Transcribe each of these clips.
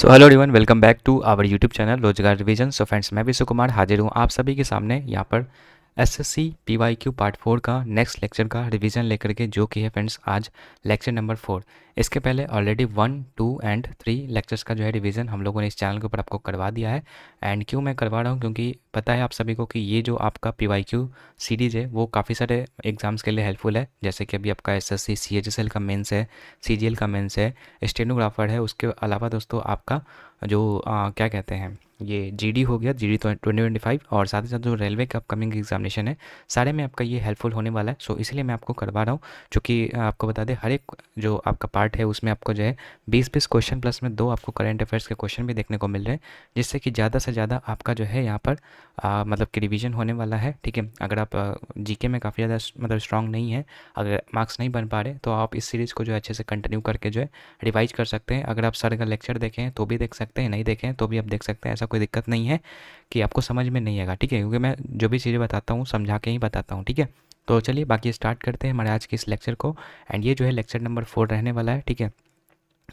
So hello everyone, welcome back to our YouTube channel रोजगार revision. So friends, मैं विश्व कुमार हाजिर हूँ आप सभी के सामने यहाँ पर एसएससी पीवाईक्यू पार्ट 4 का नेक्स्ट लेक्चर का रिवीजन लेकर के, जो कि है फ्रेंड्स आज लेक्चर नंबर 4। इसके पहले ऑलरेडी 1, 2 एंड 3 लेक्चर्स का जो है रिवीजन हम लोगों ने इस चैनल के ऊपर आपको करवा दिया है। एंड क्यों मैं करवा रहा हूँ, क्योंकि पता है आप सभी को कि ये जो आपका पीवाईक्यू सीरीज़ है वो काफ़ी सारे एग्जाम्स के लिए हेल्पफुल है। जैसे कि अभी आपका एसएससी सीएचएसएल का मेंस है, सीजीएल का मेंस है, स्टेनोग्राफर है। उसके अलावा दोस्तों आपका जो क्या कहते हैं, ये जीडी हो गया, जीडी तो 2025, और साथ ही साथ जो रेलवे का अपकमिंग एग्जामिनेशन है, सारे में आपका ये हेल्पफुल होने वाला है। सो इसलिए मैं आपको करवा रहा हूँ। चूँकि आपको बता दें, हर एक जो आपका पार्ट है उसमें आपको जो है 20-20 क्वेश्चन प्लस में 2 आपको करंट अफेयर्स के क्वेश्चन भी देखने को मिल रहे हैं, जिससे कि ज़्यादा से ज़्यादा आपका जो है यहाँ पर मतलब कि रिवीजन होने वाला है। ठीक है, अगर आप जीके में काफ़ी ज़्यादा मतलब स्ट्रांग नहीं है, अगर मार्क्स नहीं बन पा रहे, तो आप इस सीरीज़ को जो है अच्छे से कंटिन्यू करके जो है रिवाइज कर सकते हैं। अगर आप सर का लेक्चर देखें तो भी देख सकते हैं, नहीं देखें तो भी आप देख सकते हैं। ऐसा कोई दिक्कत नहीं है कि आपको समझ में नहीं आएगा। ठीक है, क्योंकि मैं जो भी चीज़ें बताता हूँ समझा के ही बताता हूँ। ठीक है, तो चलिए बाकी स्टार्ट करते हैं हमारे आज के इस लेक्चर को। एंड ये जो है लेक्चर नंबर 4 रहने वाला है। ठीक है,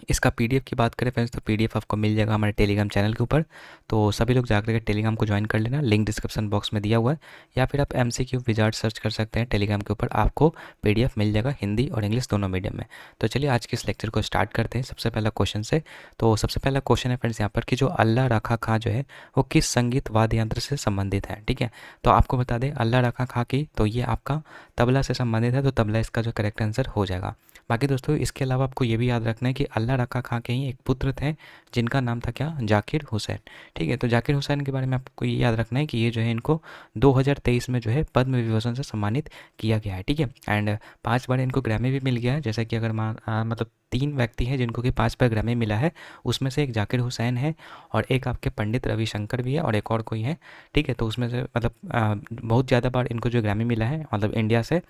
इसका पीडीएफ की बात करें फ्रेंड्स, तो पीडीएफ आपको मिल जाएगा हमारे टेलीग्राम चैनल के ऊपर। तो सभी लोग जाकर के टेलीग्राम को ज्वाइन कर लेना, लिंक डिस्क्रिप्शन बॉक्स में दिया हुआ है, या फिर आप एमसीक्यू विजार्ड सर्च कर सकते हैं टेलीग्राम के ऊपर, आपको पीडीएफ मिल जाएगा हिंदी और इंग्लिश दोनों मीडियम में। तो चलिए आज के इस लेक्चर को स्टार्ट करते हैं सबसे पहला क्वेश्चन से। तो सबसे पहला क्वेश्चन है फ्रेंड्स यहाँ पर कि जो अल्लाह रखा खां जो है वो किस संगीत वाद्य यंत्र से संबंधित है। ठीक है, तो आपको बता दें अल्लाह रखा खां की, तो ये आपका तबला से संबंधित है, तो तबला इसका जो करेक्ट आंसर हो जाएगा। बाकी दोस्तों इसके अलावा आपको ये भी याद रखना है कि अल्लाह रखा खां के ही एक पुत्र थे जिनका नाम था क्या, जाकिर हुसैन। ठीक है, तो जाकिर हुसैन के बारे में आपको ये याद रखना है कि ये जो है इनको 2023 में जो है पद्म विभूषण से सम्मानित किया गया है। ठीक है, एंड 5 बार इनको ग्रैमी भी मिल गया है। जैसा कि अगर मतलब 3 व्यक्ति हैं जिनको कि 5 बार ग्रैमी मिला है, उसमें से एक जाकिर हुसैन है, और एक आपके पंडित रविशंकर भी है, और एक और कोई है। ठीक है, तो उसमें से मतलब बहुत ज़्यादा बार इनको जो ग्रैमी मिला है मतलब इंडिया से।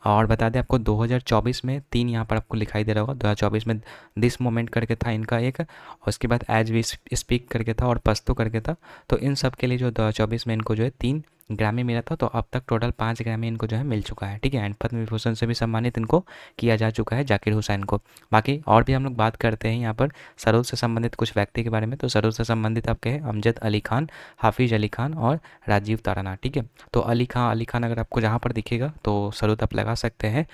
और बता दें आपको 2024 में 3 यहाँ पर आपको दिखाई दे रहा होगा। 2024 में दिस मोमेंट करके था इनका एक, और उसके बाद एज वी स्पीक करके था, और पस्तु करके था। तो इन सब के लिए जो 2024 में इनको जो है 3 ग्रामी मिला था, तो अब तक टोटल 5 ग्रामी इनको जो है मिल चुका है। ठीक है, एंड पद्म विभूषण से भी सम्मानित इनको किया जा चुका है जाकिर हुसैन को। बाकी और भी हम लोग बात करते हैं यहाँ पर सरोद से संबंधित कुछ व्यक्ति के बारे में। तो सरोद से संबंधित आपके हैं अमजद अली खान, हाफिज अली खान और राजीव ताराना। ठीक है, तो अली खान अगर आपको जहाँ पर दिखेगा तो सरोद आप लगा सकते हैं।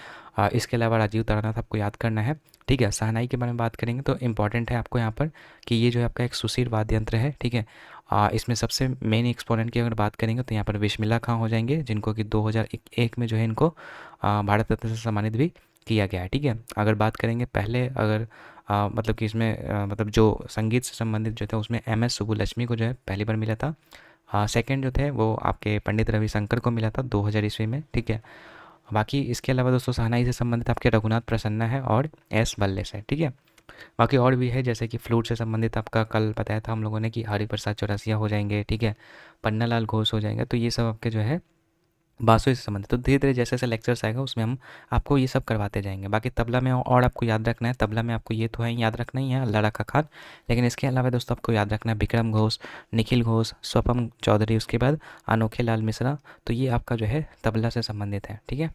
इसके अलावा राजीव तारानाथ आपको याद करना है। ठीक है, शहनाई के बारे में बात करेंगे तो इम्पॉर्टेंट है आपको यहाँ पर कि ये जो है आपका एक सुशीर वाद्य यंत्र है। ठीक है, इसमें सबसे मेन एक्सपोनेंट की अगर बात करेंगे तो यहाँ पर बिस्मिल्लाह खां हो जाएंगे, जिनको कि 2001 में जो है इनको भारत रत्न से सम्मानित भी किया गया है। ठीक है, अगर बात करेंगे पहले अगर मतलब कि इसमें मतलब जो संगीत से संबंधित जो था उसमें एम एस सुब्बुलक्ष्मी को जो है पहली बार मिला था। सेकंड जो थे वो आपके पंडित रविशंकर को मिला था 2000 ईस्वी में। ठीक है, बाकी इसके अलावा दोस्तों शहनाई से संबंधित आपके रघुनाथ प्रसन्ना है और एस बल्लेस है। ठीक है, बाकी और भी है, जैसे कि फ्लूट से संबंधित आपका कल बताया था हम लोगों ने कि हरिप्रसाद चौरसिया हो जाएंगे। ठीक है, पन्नालाल घोष हो जाएंगे। तो ये सब आपके जो है बाँसुरी से संबंधित। तो धीरे धीरे जैसे जैसे लेक्चर्स आएगा उसमें हम आपको ये सब करवाते जाएंगे। बाकी तबला में और आपको याद रखना है, तबला में आपको ये तो है याद रखना ही है अल्लाह रखा खान, लेकिन इसके अलावा दोस्तों आपको याद रखना है विक्रम घोष, निखिल घोष, स्वपम चौधरी, उसके बाद अनोखे लाल मिश्रा। तो ये आपका जो है तबला से संबंधित है। ठीक है,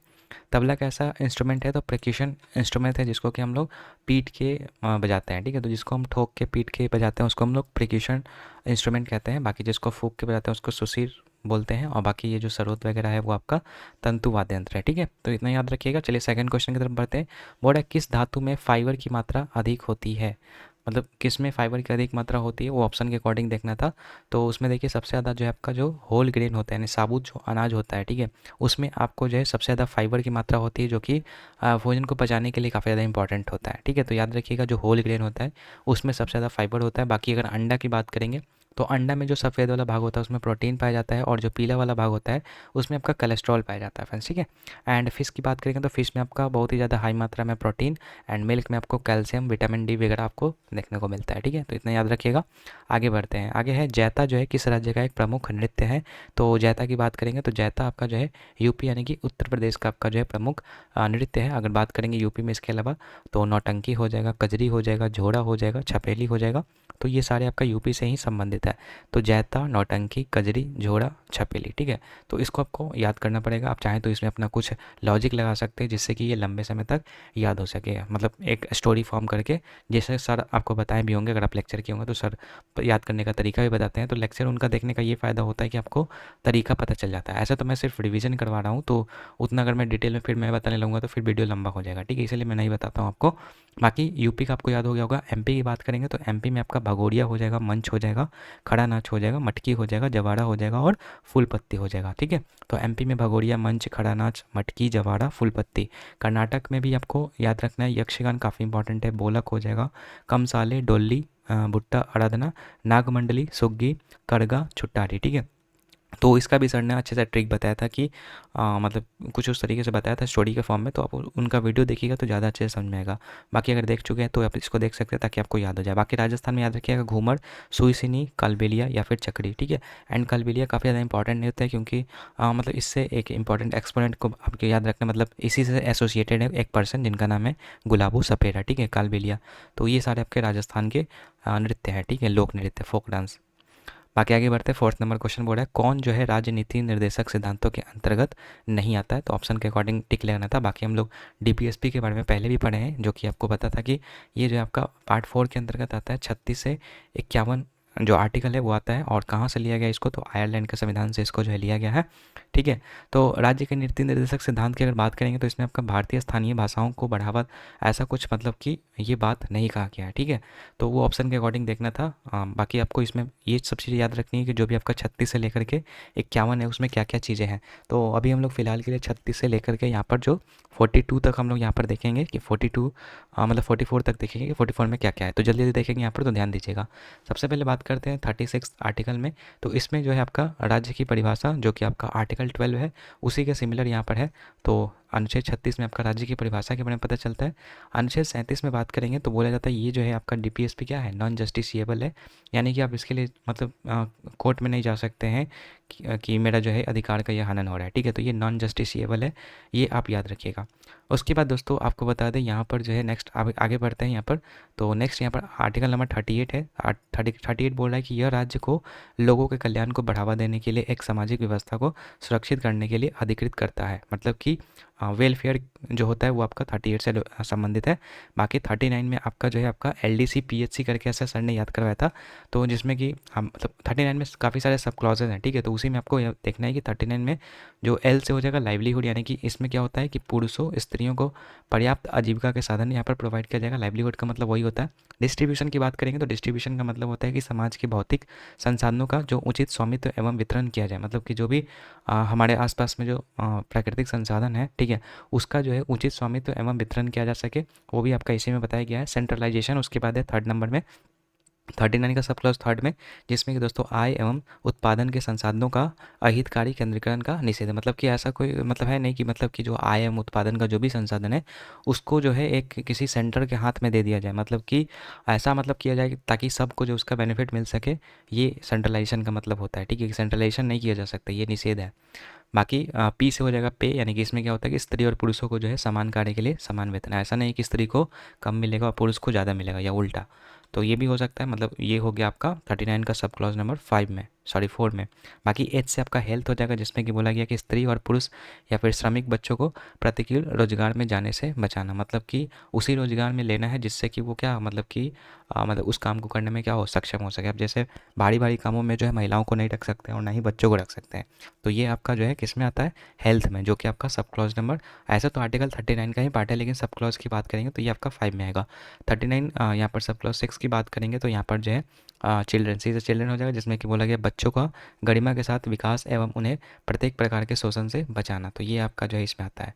तबला कैसा इंस्ट्रूमेंट है, तो परक्यूशन इंस्ट्रूमेंट है जिसको कि हम लोग पीट के बजाते हैं। ठीक है, तो जिसको हम ठोक के पीट के बजाते हैं उसको हम लोग परक्यूशन इंस्ट्रूमेंट कहते हैं। बाकी जिसको फूंक के बजाते हैं उसको सुसीर बोलते हैं, और बाकी ये जो सरोद वगैरह है वो आपका तंतु वाद्य यंत्र है। ठीक है, तो इतना याद रखिएगा। चलिए सेकंड क्वेश्चन की तरफ बढ़ते हैं। बोर्ड है किस धातु में फाइबर की मात्रा अधिक होती है, मतलब किस में फाइबर की अधिक मात्रा होती है, वो ऑप्शन के अकॉर्डिंग देखना था। तो उसमें देखिए सबसे ज़्यादा जो है आपका जो होल ग्रेन होता है यानी साबुत जो अनाज होता है, ठीक है, उसमें आपको जो है सबसे ज़्यादा फाइबर की मात्रा होती है, जो कि भोजन को पचाने के लिए काफ़ी ज़्यादा इंपॉर्टेंट होता है। ठीक है, तो याद रखिएगा जो होल ग्रेन होता है उसमें सबसे ज़्यादा फाइबर होता है। बाकी अगर अंडा की बात करेंगे तो अंडा में जो सफ़ेद वाला भाग होता है उसमें प्रोटीन पाया जाता है, और जो पीला वाला भाग होता है उसमें आपका कोलेस्ट्रॉल पाया जाता है फ्रेंड्स। ठीक है, एंड फिश की बात करेंगे तो फिश में आपका बहुत ही ज़्यादा हाई मात्रा में प्रोटीन, एंड मिल्क में आपको कैल्शियम, विटामिन डी वगैरह आपको देखने को मिलता है। ठीक है, तो इतना याद रखिएगा। आगे बढ़ते हैं, आगे है जैता जो है किस राज्य का एक प्रमुख नृत्य है। तो जैता की बात करेंगे तो जैता आपका जो है यूपी यानी कि उत्तर प्रदेश का आपका जो है प्रमुख नृत्य है। अगर बात करेंगे यूपी में इसके अलावा तो नौटंकी हो जाएगा, कजरी हो जाएगा, झोड़ा हो जाएगा, छपेली हो जाएगा। तो ये सारे आपका यूपी से ही संबंधित संबंधित है। तो जैता, नौटंकी, कजरी, झोड़ा, छपेली, ठीक है। तो इसको आपको याद करना पड़ेगा। आप चाहें तो इसमें अपना कुछ लॉजिक लगा सकते हैं जिससे कि ये लंबे समय तक याद हो सके, मतलब एक स्टोरी फॉर्म करके, जैसे सर आपको बताए भी होंगे, अगर आप लेक्चर किए होंगे तो सर याद करने का तरीका भी बताते हैं। तो लेक्चर उनका देखने का ये फ़ायदा होता है कि आपको तरीका पता चल जाता है। ऐसा तो मैं सिर्फ रिवीजन करवा रहा हूँ, तो उतना अगर मैं डिटेल में फिर मैं बताने लगूँगा तो फिर वीडियो लंबा हो जाएगा, ठीक है, इसलिए मैं नहीं बताता हूँ आपको। बाकी यूपी का आपको याद हो गया होगा। एमपी की बात करेंगे तो एमपी में आपका भगोरिया हो जाएगा, मंच हो जाएगा, खड़ा नाच हो जाएगा, मटकी हो जाएगा, जवाड़ा हो जाएगा और फूल पत्ती हो जाएगा, ठीक है। तो एमपी में भगोरिया, मंच, खड़ा नाच, मटकी, जवाड़ा, फूल पत्ती। कर्नाटक में भी आपको याद रखना है, यक्षगान काफ़ी इंपॉर्टेंट है, बोलक हो जाएगा, कमसाले, डोली, बुट्टा, आराधना, नागमंडली, सुग्गी, करगा, छुट्टारी, ठीक है। तो इसका भी सर ने अच्छे से ट्रिक बताया था कि मतलब कुछ उस तरीके से बताया था स्टोरी के फॉर्म में, तो आप उनका वीडियो देखिएगा तो ज़्यादा अच्छे से समझ में आएगा। बाकी अगर देख चुके हैं तो आप इसको देख सकते हैं ताकि आपको याद हो जाए। बाकी राजस्थान में याद रखिएगा घूमर, सुईसिनी, कालबेलिया या फिर चकड़ी, ठीक है। एंड कालबेलिया काफ़ी ज़्यादा इंपॉर्टेंट नहीं होता है क्योंकि मतलब इससे एक इंपॉर्टेंट एक्सपोनेंट को आपको याद रखना, मतलब इसी से एसोसिएटेड है एक पर्सन जिनका नाम है गुलाबो सपेरा, ठीक है, कालबेलिया। तो ये सारे आपके राजस्थान के नृत्य हैं, ठीक है, लोक नृत्य, फोक डांस। बाकी आगे बढ़ते हैं। फोर्थ नंबर क्वेश्चन बोल रहा है कौन जो है राजनीति निर्देशक सिद्धांतों के अंतर्गत नहीं आता है। तो ऑप्शन के अकॉर्डिंग टिक लगाना था। बाकी हम लोग डीपीएसपी के बारे में पहले भी पढ़े हैं, जो कि आपको पता था कि ये जो आपका पार्ट 4 के अंतर्गत आता है। 36 से 51 जो आर्टिकल है वो आता है, और कहाँ से लिया गया इसको, तो आयरलैंड के संविधान से इसको जो है लिया गया है, ठीक है। तो राज्य के नीति निर्देशक सिद्धांत की अगर बात करेंगे तो इसमें आपका भारतीय स्थानीय भाषाओं को बढ़ावा, ऐसा कुछ मतलब कि ये बात नहीं कहा गया है, ठीक है। तो वो ऑप्शन के अकॉर्डिंग देखना था। बाकी आपको इसमें ये सब चीज़ें याद रखनी है कि जो भी आपका 36 से लेकर के 51 है उसमें क्या क्या चीज़ें हैं। तो अभी हम लोग फिलहाल के लिए 36 से लेकर के यहाँ पर जो 42 तक हम लोग यहाँ पर देखेंगे कि 42 मतलब 44 तक देखेंगे कि 44 में क्या क्या है। तो जल्दी जल्दी देखेंगे यहाँ पर, तो ध्यान दीजिएगा। सबसे पहले बात करते हैं 36 आर्टिकल में। तो इसमें जो है आपका राज्य की परिभाषा, जो कि आपका आर्टिकल 12 है, उसी के सिमिलर यहाँ पर है। तो अनुच्छेद 36 में आपका राज्य की परिभाषा के बारे में पता चलता है। अनुच्छेद 37 में बात करेंगे तो बोला जाता है ये जो है आपका डीपीएसपी क्या है, नॉन जस्टिसिएबल है, यानी कि आप इसके लिए मतलब कोर्ट में नहीं जा सकते हैं कि मेरा जो है अधिकार का ये हनन हो रहा है, ठीक है। तो ये नॉन जस्टिसिएबल है, ये आप याद रखिएगा। उसके बाद दोस्तों आपको बता दें यहाँ पर जो है नेक्स्ट आगे बढ़ते हैं यहाँ पर। तो नेक्स्ट यहाँ पर आर्टिकल नंबर 38 है। 38 बोल रहा है कि यह राज्य को लोगों के कल्याण को बढ़ावा देने के लिए एक सामाजिक व्यवस्था को सुरक्षित करने के लिए अधिकृत करता है। मतलब कि वेलफेयर जो होता है वो आपका 38 से संबंधित है। बाकी 39 में आपका जो है आपका एलडीसी पीएचसी करके ऐसा सर ने याद करवाया था, तो जिसमें कि मतलब 39 में काफ़ी सारे सब क्लॉजेज हैं, ठीक है। तो उसी में आपको देखना है कि 39 में जो एल से हो जाएगा लाइवलीहुड, यानी कि इसमें क्या होता है कि पुरुषों स्त्रियों को पर्याप्त आजीविका के साधन यहाँ पर प्रोवाइड किया जाएगा। लाइवलीहुड का मतलब वही होता है। डिस्ट्रीब्यूशन की बात करेंगे तो डिस्ट्रीब्यूशन का मतलब होता है कि समाज के भौतिक संसाधनों का जो उचित स्वामित्व एवं वितरण किया जाए, मतलब कि जो भी हमारे आसपास में जो प्राकृतिक संसाधन है, ठीक है, उसका जो है उचित स्वामित्व एवं वितरण किया जा सके, वो भी आपका इसी में बताया गया है। सेंट्रलाइजेशन उसके बाद है थर्ड नंबर में, 39 का सब क्लॉज थर्ड में, जिसमें कि दोस्तों आय एवं उत्पादन के संसाधनों का अहितकारी केंद्रीकरण का निषेध है। मतलब कि ऐसा कोई मतलब है नहीं कि मतलब कि जो आय एवं उत्पादन का जो भी संसाधन है उसको जो है एक किसी सेंटर के हाथ में दे दिया जाए, मतलब कि ऐसा मतलब किया जाए ताकि सबको जो उसका बेनिफिट मिल सके, ये सेंट्रलाइजेशन का मतलब होता है, ठीक है। सेंट्रलाइजेशन नहीं किया जा सकता, ये निषेध है। बाकी पी से हो जाएगा पे, यानी कि इसमें क्या होता है कि स्त्री और पुरुषों को जो है समान कार्य के लिए समान वेतन, ऐसा नहीं कि स्त्री को कम मिलेगा और पुरुष को ज़्यादा मिलेगा या उल्टा, तो ये भी हो सकता है। मतलब ये हो गया आपका 39 का सब क्लॉज नंबर 5 में, सॉरी 4 में। बाकी एच से आपका हेल्थ हो जाएगा, जिसमें कि बोला गया कि स्त्री और पुरुष या फिर श्रमिक बच्चों को प्रतिकूल रोजगार में जाने से बचाना, मतलब कि उसी रोजगार में लेना है जिससे कि वो क्या मतलब कि मतलब उस काम को करने में क्या हो सक्षम हो सके। अब जैसे भारी भारी कामों में जो है महिलाओं को नहीं रख सकते हैं और ना ही बच्चों को रख सकते हैं, तो ये आपका जो है किस में आता है, हेल्थ में, जो कि आपका सब क्लॉज नंबर, ऐसा तो आर्टिकल 39 का ही पार्ट है लेकिन सब क्लॉज की बात करेंगे तो ये आपका 5 में आएगा। 39 यहाँ पर सब क्लॉज 6 की बात करेंगे तो यहाँ पर जो है चिल्ड्रन, सी से चिल्ड्रन हो जाएगा, जिसमें कि बोला गया बच्चों का गरिमा के साथ विकास एवं उन्हें प्रत्येक प्रकार के शोषण से बचाना, तो ये आपका जो है इसमें आता है।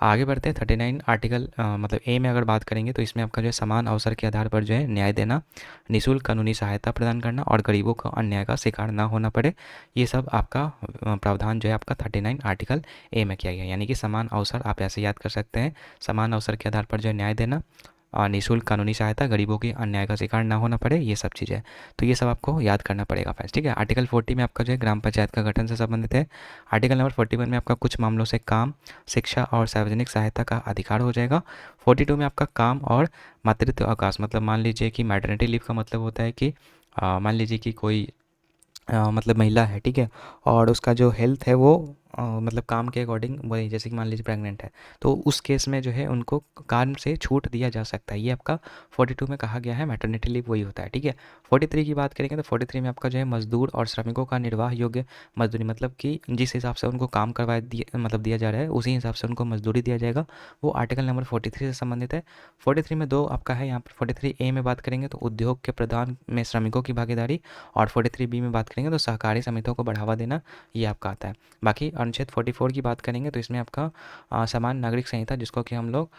आगे बढ़ते हैं 39 आर्टिकल मतलब ए में अगर बात करेंगे तो इसमें आपका जो है समान अवसर के आधार पर जो है न्याय देना, निःशुल्क कानूनी सहायता प्रदान करना और गरीबों को अन्याय का शिकार ना होना पड़े, ये सब आपका प्रावधान जो है आपका 39 आर्टिकल ए में किया गया। यानी कि समान अवसर आप ऐसे याद कर सकते हैं, समान अवसर के आधार पर जो है न्याय देना, निःशुल्क कानूनी सहायता, गरीबों की अन्याय का शिकार ना होना पड़े, ये सब चीज़ें, तो ये सब आपको याद करना पड़ेगा फ्रेंड्स, ठीक है। आर्टिकल 40 में आपका जो है ग्राम पंचायत का गठन से संबंधित है। आर्टिकल नंबर 41 में आपका कुछ मामलों से काम, शिक्षा और सार्वजनिक सहायता का अधिकार हो जाएगा। 42 में आपका काम और मातृत्व अवकाश, मतलब मान लीजिए कि मैटरनिटी लीव का मतलब होता है कि मान लीजिए कि कोई मतलब महिला है, ठीक है, और उसका जो हेल्थ है वो मतलब काम के अकॉर्डिंग वही, जैसे कि मान लीजिए प्रेग्नेंट है, तो उस केस में जो है उनको काम से छूट दिया जा सकता है। ये आपका 42 में कहा गया है, मैटरनिटी लीव वही होता है, ठीक है। 43 की बात करेंगे तो 43 में आपका जो है मजदूर और श्रमिकों का निर्वाह योग्य मजदूरी, मतलब कि जिस हिसाब से उनको काम करवा दिया मतलब दिया जा रहा है उसी हिसाब से उनको मजदूरी दिया जाएगा, वो आर्टिकल नंबर 43 से संबंधित है। 43 में दो आपका है यहाँ पर, 43A में बात करेंगे तो उद्योग के प्रदान में श्रमिकों की भागीदारी, और 43B में बात करेंगे तो सहकारी समितियों को बढ़ावा देना, ये आपका आता है। बाकी अनुच्छेद 44 की बात करेंगे तो इसमें आपका समान नागरिक संहिता, जिसको कि हम लोग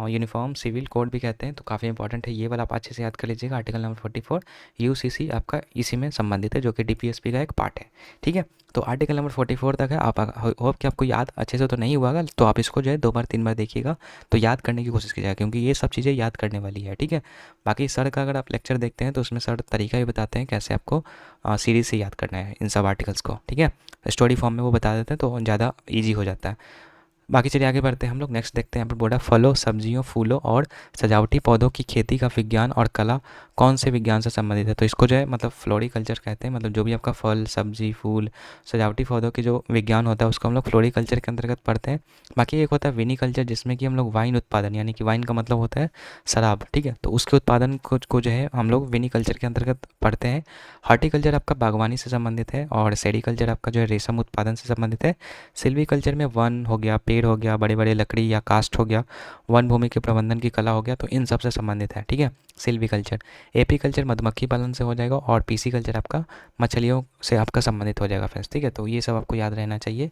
यूनिफॉर्म सिविल कोड भी कहते हैं, तो काफ़ी इंपॉर्टेंट है, ये वाला आप अच्छे से याद कर लीजिएगा। आर्टिकल नंबर 44 यूसीसी आपका इसी में संबंधित है, जो कि डीपीएसपी का एक पार्ट है, ठीक है। तो आर्टिकल नंबर 44 तक है। आप होप कि आपको याद अच्छे से तो नहीं हुआ, तो आप इसको जो है 2 बार 3 बार देखिएगा, तो याद करने की कोशिश कीजिएगा, क्योंकि ये सब चीज़ें याद करने वाली है, ठीक है। बाकी सर का अगर आप लेक्चर देखते हैं तो उसमें सर तरीका भी बताते हैं कैसे आपको सीरीज़ से याद करना है इन सब आर्टिकल्स को, ठीक है। स्टोरी फॉर्म में वो बता देते हैं तो ज़्यादा ईजी हो जाता है। बाकी चलिए आगे बढ़ते हैं हम लोग। नेक्स्ट देखते हैं यहाँ पर बोला फलों, सब्जियों, फूलों और सजावटी पौधों की खेती का विज्ञान और कला कौन से विज्ञान से संबंधित है। तो इसको जो है मतलब फ्लोरिकल्चर कहते हैं, मतलब जो भी आपका फल, सब्जी, फूल, सजावटी पौधों के जो विज्ञान होता है उसको हम लोग फ्लोरिकल्चर के अंतर्गत पढ़ते हैं। बाकी एक होता है विनिकल्चर, जिसमें कि हम लोग वाइन उत्पादन, यानी कि वाइन का मतलब होता है शराब, ठीक है, तो उसके उत्पादन को जो है हम लोग विनिकल्चर के अंतर्गत पढ़ते हैं। हॉर्टिकल्चर आपका बागवानी से संबंधित है, और सेरिकल्चर आपका जो है रेशम उत्पादन से संबंधित है। सिल्वीकल्चर में वन हो गया, पेड़ हो गया, बड़े बड़े लकड़ी या कास्ट हो गया, वन भूमि के प्रबंधन की कला हो गया, तो इन सब से संबंधित है, ठीक है, सिल्वीकल्चर। एपीकल्चर मधुमक्खी पालन से हो जाएगा, और पीसीकल्चर आपका मछलियों से आपका संबंधित हो जाएगा फ्रेंड्स, ठीक है। तो ये सब आपको याद रहना चाहिए।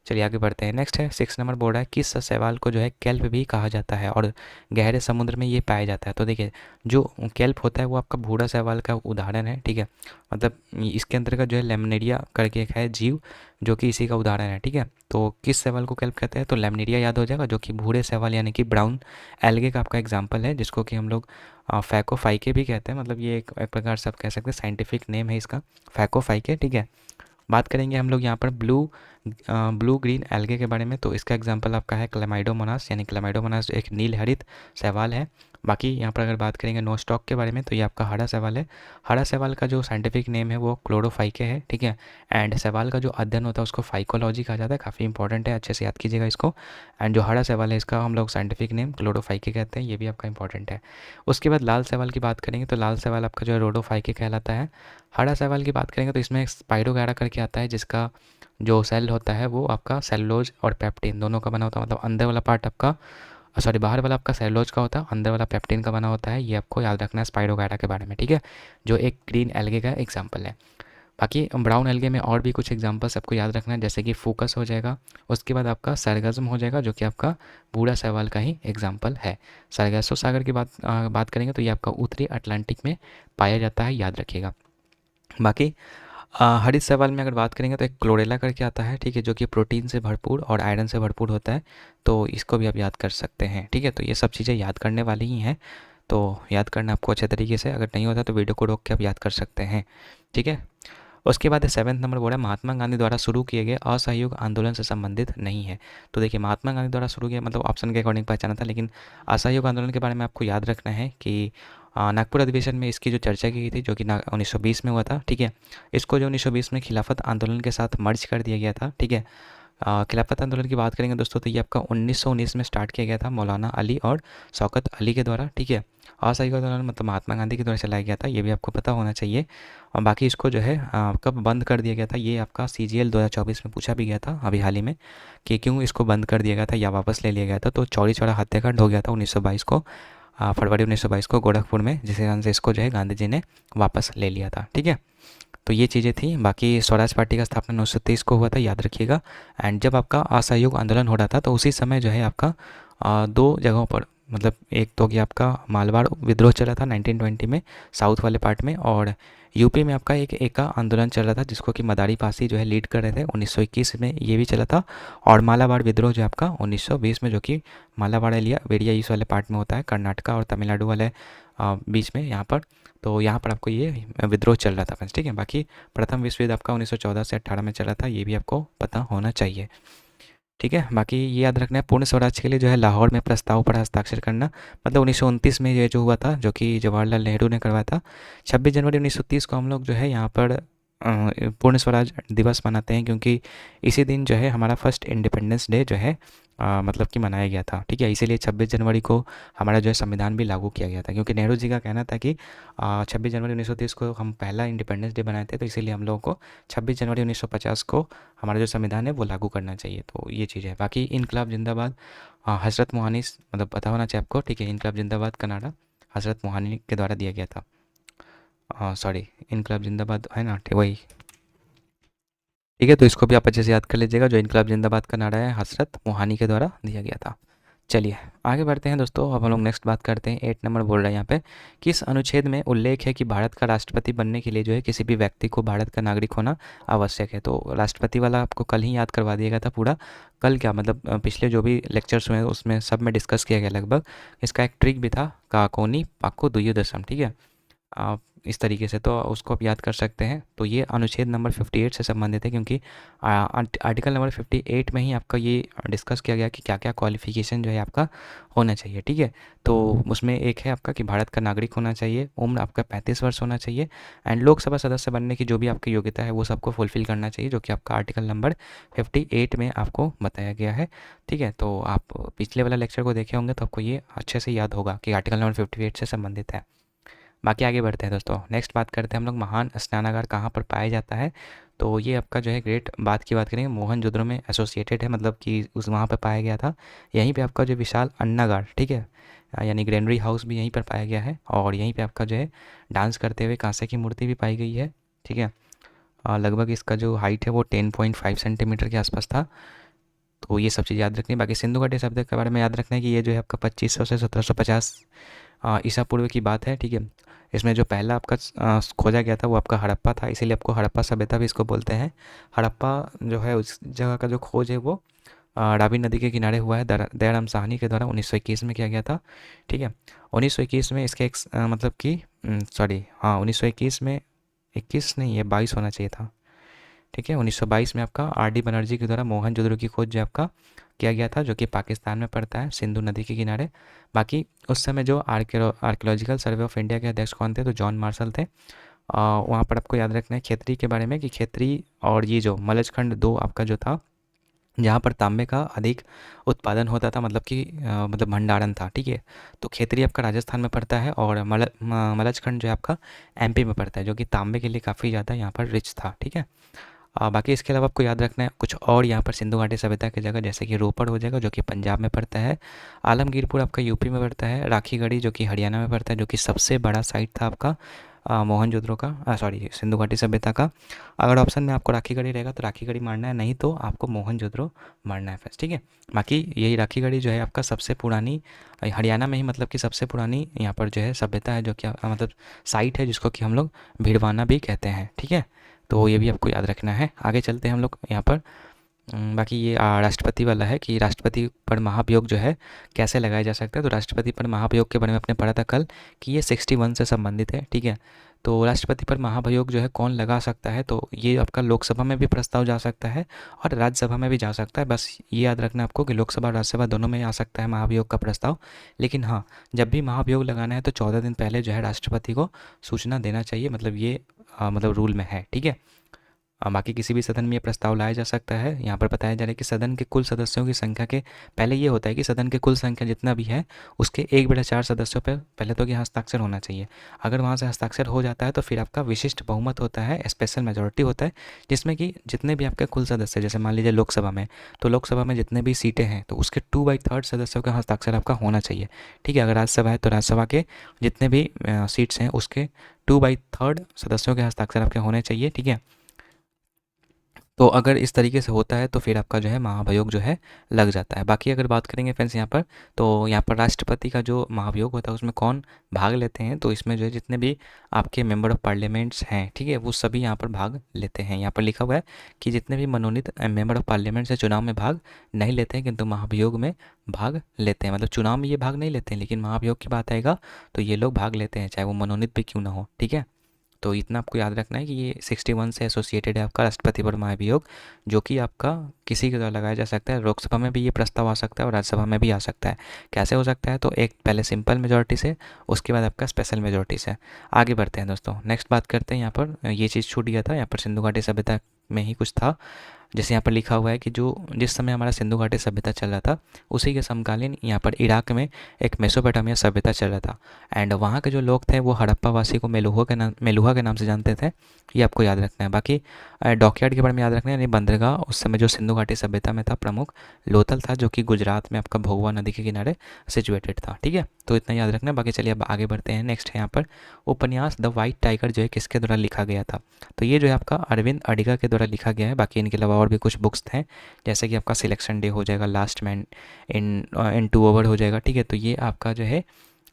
चलिए आगे बढ़ते हैं। नेक्स्ट है 6 नंबर बोर्ड है, किस शैवाल को जो है केल्प भी कहा जाता है और गहरे समुद्र में ये पाया जाता है। तो देखिए जो केल्प होता है वो आपका भूरा शैवाल का उदाहरण है, ठीक है, मतलब इसके अंतर्गत जो है लेमनेरिया करके एक है जीव, जो कि इसी का उदाहरण है, ठीक है। तो किस शैवाल को केल्प कहते हैं, तो लेमनेरिया याद हो जाएगा, जो कि भूरे शैवाल यानी कि ब्राउन एल्गे का आपका एग्जाम्पल है, जिसको कि हम लोग फैकोफाइके भी कहते हैं, मतलब ये एक प्रकार से आप कह सकते हैं साइंटिफिक नेम है इसका, फैकोफाइके, ठीक है। बात करेंगे हम लोग यहाँ पर ब्लू ग्रीन एल्गे के बारे में, तो इसका एग्जांपल आपका है क्लेमाइडोमोनास, यानी क्लेमाइडोमोनास एक नील हरित शैवाल है। बाकी यहाँ पर अगर बात करेंगे नोस्टॉक के बारे में, तो ये आपका हरा शैवाल है। हरा शैवाल का जो साइंटिफिक नेम है वो क्लोरोफाइके है, ठीक है। एंड शैवाल का जो अध्ययन होता है उसको फाइकोलॉजी कहा जाता है, काफ़ी इंपॉर्टेंट है, अच्छे से याद कीजिएगा इसको। एंड जो हरा शैवाल है इसका हम लोग साइंटिफिक नेम क्लोरोफाइके कहते हैं, ये भी आपका इंपॉर्टेंट है। उसके बाद लाल शैवाल की बात करेंगे तो लाल शैवाल आपका जो है रोडोफाइके कहलाता है। हरा शैवाल की बात करेंगे तो इसमें स्पाइरोगैरा करके आता है, जिसका जो सेल होता है वो आपका सेलुलोज और पेप्टिन दोनों का बना होता है, मतलब अंदर वाला पार्ट आपका सॉरी बाहर वाला आपका सेलुलोज का होता है, अंदर वाला पेप्टिन का बना होता है। ये आपको याद रखना है स्पाइरोगैरा के बारे में, ठीक है, जो एक ग्रीन एल्गे का एग्जाम्पल है। बाकी ब्राउन एल्गे में और भी कुछ एग्जाम्पल्स आपको याद रखना है, जैसे कि फोकस हो जाएगा, उसके बाद आपका सरगज्म हो जाएगा, जो कि आपका बूढ़ा शैवाल का ही एग्जाम्पल है। सरगासो सागर की बात करेंगे तो ये आपका उत्तरी अटलांटिक में पाया जाता है, याद रखिएगा। बाकी हरित शैवाल में अगर बात करेंगे तो एक क्लोरेला करके आता है, ठीक है, जो कि प्रोटीन से भरपूर और आयरन से भरपूर होता है, तो इसको भी आप याद कर सकते हैं, ठीक है। तो ये सब चीज़ें याद करने वाली ही हैं, तो याद करना आपको अच्छे तरीके से, अगर नहीं होता तो वीडियो को रोक के आप याद कर सकते हैं, ठीक है। उसके बाद 7 नंबर बोला महात्मा गांधी द्वारा शुरू किए गए असहयोग आंदोलन से संबंधित नहीं है। तो देखिए महात्मा गांधी द्वारा शुरू किया मतलब ऑप्शन के अकॉर्डिंग पहचाना था, लेकिन असहयोग आंदोलन के बारे में आपको याद रखना है कि नागपुर अधिवेशन में इसकी जो चर्चा की गई थी, जो कि 1920 में हुआ था, ठीक है। इसको जो 1920 में खिलाफत आंदोलन के साथ मर्ज कर दिया गया था, ठीक है। खिलाफत आंदोलन की बात करेंगे दोस्तों तो ये आपका 1919 में स्टार्ट किया गया था मौलाना अली और शौकत अली के द्वारा, ठीक है। असहयोग आंदोलन मतलब महात्मा गांधी के द्वारा चलाया गया था, ये भी आपको पता होना चाहिए। और बाकी इसको जो है कब बंद कर दिया गया था, ये आपका CGL 2024 में पूछा भी गया था अभी हाल ही में, कि क्यों इसको बंद कर दिया गया था या वापस ले लिया गया था। तो चौरी चौरा हत्याकांड हो गया था 1922 को, फरवरी 1922 को गोरखपुर में, जिसके कारण से इसको जो है गांधी जी ने वापस ले लिया था, ठीक है। तो ये चीज़ें थी। बाकी स्वराज पार्टी का स्थापना 1923 को हुआ था, याद रखिएगा। एंड जब आपका असहयोग आंदोलन हो रहा था तो उसी समय जो है आपका 2 जगहों पर, मतलब एक तो कि आपका मालवाड़ विद्रोह चला था 1920 में साउथ वाले पार्ट में, और यूपी में आपका एक एका आंदोलन चल रहा था जिसको कि मदारी पासी जो है लीड कर रहे थे 1921 में, ये भी चला था। और मालाबार विद्रोह जो आपका 1920 में, जो कि मालाबार एरिया इस वाले पार्ट में होता है, कर्नाटका और तमिलनाडु वाले बीच में यहाँ पर, तो यहाँ पर आपको ये विद्रोह चल रहा था फ्रेंड्स, ठीक है। बाकी प्रथम विश्व युद्ध आपका 1914 से 18 में चला था, ये भी आपको पता होना चाहिए, ठीक है। बाकी ये याद रखना है पूर्ण स्वराज के लिए जो है लाहौर में प्रस्ताव पर हस्ताक्षर करना, मतलब 1929 में ये जो हुआ था, जो कि जवाहरलाल नेहरू ने करवाया था। 26 जनवरी 1930 को हम लोग जो है यहाँ पर पूर्ण स्वराज दिवस मनाते हैं, क्योंकि इसी दिन जो है हमारा फर्स्ट इंडिपेंडेंस डे जो है मतलब कि मनाया गया था। ठीक है, इसीलिए 26 जनवरी को हमारा जो है संविधान भी लागू किया गया था, क्योंकि नेहरू जी का कहना था कि 26 जनवरी 1930 को हम पहला इंडिपेंडेंस डे बनाए थे, तो इसीलिए हम लोगों को 26 जनवरी 1950 को हमारा जो संविधान है वो लागू करना चाहिए। तो ये चीज़ है। बाकी इनकलाब जिंदाबाद हज़रत मोहानी मतलब पता होना चाहिए आपको। ठीक है, इनकलाब जिंदाबाद का नारा हज़रत मोहानी के द्वारा दिया गया था। सॉरी, इनकलाब जिंदाबाद है ना, वही। ठीक है, तो इसको भी आप अच्छे से याद कर लीजिएगा। जो इनकलाब जिंदाबाद का नारा है हज़रत मोहानी के द्वारा दिया गया था। चलिए आगे बढ़ते हैं दोस्तों। अब हम लोग नेक्स्ट बात करते हैं। 8 नंबर बोल रहा है यहाँ पे, किस अनुच्छेद में उल्लेख है कि भारत का राष्ट्रपति बनने के लिए जो है किसी भी व्यक्ति को भारत का नागरिक होना आवश्यक है। तो राष्ट्रपति वाला आपको कल ही याद करवा दिया गया था पूरा। कल क्या मतलब पिछले जो भी लेक्चर्स हुए उसमें सब में डिस्कस किया गया लगभग। इसका एक ट्रिक भी था, काकोनी पाको दुयु दशम। ठीक है, आप इस तरीके से तो उसको आप याद कर सकते हैं। तो ये अनुच्छेद नंबर 58 से संबंधित है, क्योंकि आर्टिकल नंबर 58 में ही आपका ये डिस्कस किया गया कि क्या क्या क्वालिफिकेशन जो है आपका होना चाहिए। ठीक है, तो उसमें एक है आपका कि भारत का नागरिक होना चाहिए, उम्र आपका 35 वर्ष होना चाहिए, एंड लोकसभा सदस्य बनने की जो भी आपकी योग्यता है वो सबको फुलफिल करना चाहिए, जो कि आपका आर्टिकल नंबर 58 में आपको बताया गया है। ठीक है, तो आप पिछले वाला लेक्चर को देखे होंगे तो आपको ये अच्छे से याद होगा कि आर्टिकल नंबर 58 से संबंधित है। बाकी आगे बढ़ते हैं दोस्तों। नेक्स्ट बात करते हैं हम लोग, महान स्नानागार कहाँ पर पाया जाता है। तो ये आपका जो है ग्रेट बात की बात करेंगे, मोहनजोदड़ो में एसोसिएटेड है, मतलब कि उस वहाँ पर पाया गया था। यहीं पे आपका जो विशाल अन्नागार, ठीक है, यानी ग्रेनरी हाउस भी यहीं पर पाया गया है। और यहीं पे आपका जो है डांस करते हुए कांसे की मूर्ति भी पाई गई है। ठीक है, लगभग इसका जो हाइट है वो 10.5 सेंटीमीटर के आसपास था। तो ये सब चीज़ याद रखनी है। बाकी सिंधु घाटी शब्द के बारे में याद रखना है कि ये जो है आपका 2500 से 1750 ईसा पूर्व की बात है। ठीक है, इसमें जो पहला आपका खोजा गया था वो आपका हड़प्पा था, इसीलिए आपको हड़प्पा सभ्यता भी इसको बोलते हैं। हड़प्पा जो है उस जगह का जो खोज है वो रावी नदी के किनारे हुआ है, दयाराम साहनी के द्वारा 1921 में किया गया था। ठीक है, 1921 में इसके एक मतलब कि सॉरी, हाँ 1921 में, 21 नहीं, ये 22 होना चाहिए था। ठीक है, 1922 में आपका R.D. बनर्जी के द्वारा मोहनजोदड़ो की खोज जो आपका किया गया था, जो कि पाकिस्तान में पड़ता है, सिंधु नदी के किनारे। बाकी उस समय जो आर्कियोलॉजिकल सर्वे ऑफ इंडिया के अध्यक्ष कौन थे, तो जॉन मार्शल थे। वहाँ पर आपको याद रखना है खेतरी के बारे में कि खेतरी और ये जो मलजखंड दो आपका जो था, जहाँ पर तांबे का अधिक उत्पादन होता था, मतलब कि मतलब भंडारण था। ठीक है, तो खेतरी आपका राजस्थान में पड़ता है और मलजखंड जो है आपका MP में पड़ता है, जो कि तांबे के लिए काफ़ी ज़्यादा यहाँ पर रिच था। ठीक है, बाकी इसके अलावा आपको याद रखना है कुछ और यहाँ पर सिंधु घाटी सभ्यता की जगह, जैसे कि रोपड़ हो जाएगा जो कि पंजाब में पड़ता है, आलमगीरपुर आपका यूपी में पड़ता है, राखीगढ़ी जो कि हरियाणा में पड़ता है, जो कि सबसे बड़ा साइट था आपका मोहनजोदड़ो का, सॉरी सिंधु घाटी सभ्यता का। अगर ऑप्शन में आपको राखीगढ़ी रहेगा तो राखीगढ़ी मारना है, नहीं तो आपको मोहनजोदड़ो मारना है फर्स्ट। ठीक है, बाकी यही राखीगढ़ी जो है आपका सबसे पुरानी हरियाणा में ही, मतलब कि सबसे पुरानी यहाँ पर जो है सभ्यता है, जो कि मतलब साइट है, जिसको कि हम लोग भीड़वाना भी कहते हैं। ठीक है, तो ये भी आपको याद रखना है। आगे चलते हैं हम लोग यहाँ पर। बाकी ये राष्ट्रपति वाला है कि राष्ट्रपति पर महाभियोग जो है कैसे लगाया जा सकता है। तो राष्ट्रपति पर महाभियोग के बारे में आपने पढ़ा था कल कि ये 61 से संबंधित है। ठीक है, तो राष्ट्रपति पर महाभियोग जो है कौन लगा सकता है, तो ये आपका लोकसभा में भी प्रस्ताव जा सकता है और राज्यसभा में भी जा सकता है। बस ये याद रखना आपको कि लोकसभा और राज्यसभा दोनों में आ सकता है महाभियोग का प्रस्ताव। लेकिन हाँ, जब भी महाभियोग लगाना है तो 14 दिन पहले जो है राष्ट्रपति को सूचना देना चाहिए, मतलब ये मतलब रूल में है। ठीक है, बाकी किसी भी सदन में ये प्रस्ताव लाया जा सकता है। यहाँ पर बताया जा रहा है कि सदन के कुल सदस्यों की संख्या के पहले ये होता है कि सदन के कुल संख्या जितना भी है उसके 1/4 सदस्यों पर पहले तो कि हस्ताक्षर होना चाहिए। अगर वहाँ से हस्ताक्षर हो जाता है तो फिर आपका विशिष्ट बहुमत होता है, स्पेशल मेजोरिटी होता है, जिसमें कि जितने भी आपके कुल सदस्य, जैसे मान लीजिए लोकसभा में, तो लोकसभा में जितने भी सीटें हैं तो उसके 2/3 सदस्यों का हस्ताक्षर आपका होना चाहिए। ठीक है, अगर राज्यसभा है तो राज्यसभा के जितने भी सीट्स हैं उसके 2/3 सदस्यों के हस्ताक्षर आपके होने चाहिए। ठीक है, तो अगर इस तरीके से होता है तो फिर आपका जो है महाभियोग जो है लग जाता है। बाकी अगर बात करेंगे फ्रेंड्स यहाँ पर, तो यहाँ पर राष्ट्रपति का जो महाभियोग होता है उसमें कौन भाग लेते हैं, तो इसमें जो है जितने भी आपके मेंबर ऑफ पार्लियामेंट्स हैं, ठीक है, वो सभी यहाँ पर भाग लेते हैं। यहाँ पर लिखा हुआ है कि जितने भी मनोनीत मेंबर ऑफ पार्लियामेंट से चुनाव में भाग नहीं लेते हैं, किंतु महाभियोग में भाग लेते हैं। मतलब चुनाव में ये भाग नहीं लेते हैं, लेकिन महाभियोग की बात आएगा तो ये लोग भाग लेते हैं, चाहे वो मनोनीत भी क्यों ना हो। ठीक है, तो इतना आपको याद रखना है कि ये 61 से एसोसिएटेड है आपका राष्ट्रपति पर महाभियोग, जो कि आपका किसी के द्वारा लगाया जा सकता है। लोकसभा में भी ये प्रस्ताव आ सकता है और राज्यसभा में भी आ सकता है। कैसे हो सकता है? तो एक पहले सिंपल मेजोरिटी से, उसके बाद आपका स्पेशल मेजोरिटी से। आगे बढ़ते हैं दोस्तों, नेक्स्ट बात करते हैं। यहाँ पर ये चीज़ छूट गया था, यहाँ पर सिंधु घाटी सभ्यता में ही कुछ था। जैसे यहाँ पर लिखा हुआ है कि जो जिस समय हमारा सिंधु घाटी सभ्यता चल रहा था, उसी के समकालीन यहाँ पर इराक में एक मेसोपोटामिया सभ्यता चल रहा था। एंड वहाँ के जो लोग थे वो हड़प्पा वासी को मेलुहा के नाम से जानते थे। ये आपको याद रखना है। बाकी डॉकयार्ड के बारे में याद रखना है, यानी बंदरगाह उस समय जो सिंधु घाटी सभ्यता में था प्रमुख, लोथल था, जो कि गुजरात में आपका भोगवा नदी के किनारे सिचुएटेड था। ठीक है, तो इतना याद रखना है। बाकी चलिए अब आगे बढ़ते हैं। नेक्स्ट है यहाँ पर उपन्यास द वाइट टाइगर जो है किसके द्वारा लिखा गया था? तो ये जो है आपका अरविंद अडिगा के द्वारा लिखा गया है। बाकी इनके अलावा और भी कुछ बुक्स थे, जैसे कि आपका सिलेक्शन डे हो जाएगा, लास्ट मैन इन 2 ओवर हो जाएगा। ठीक है, तो ये आपका जो है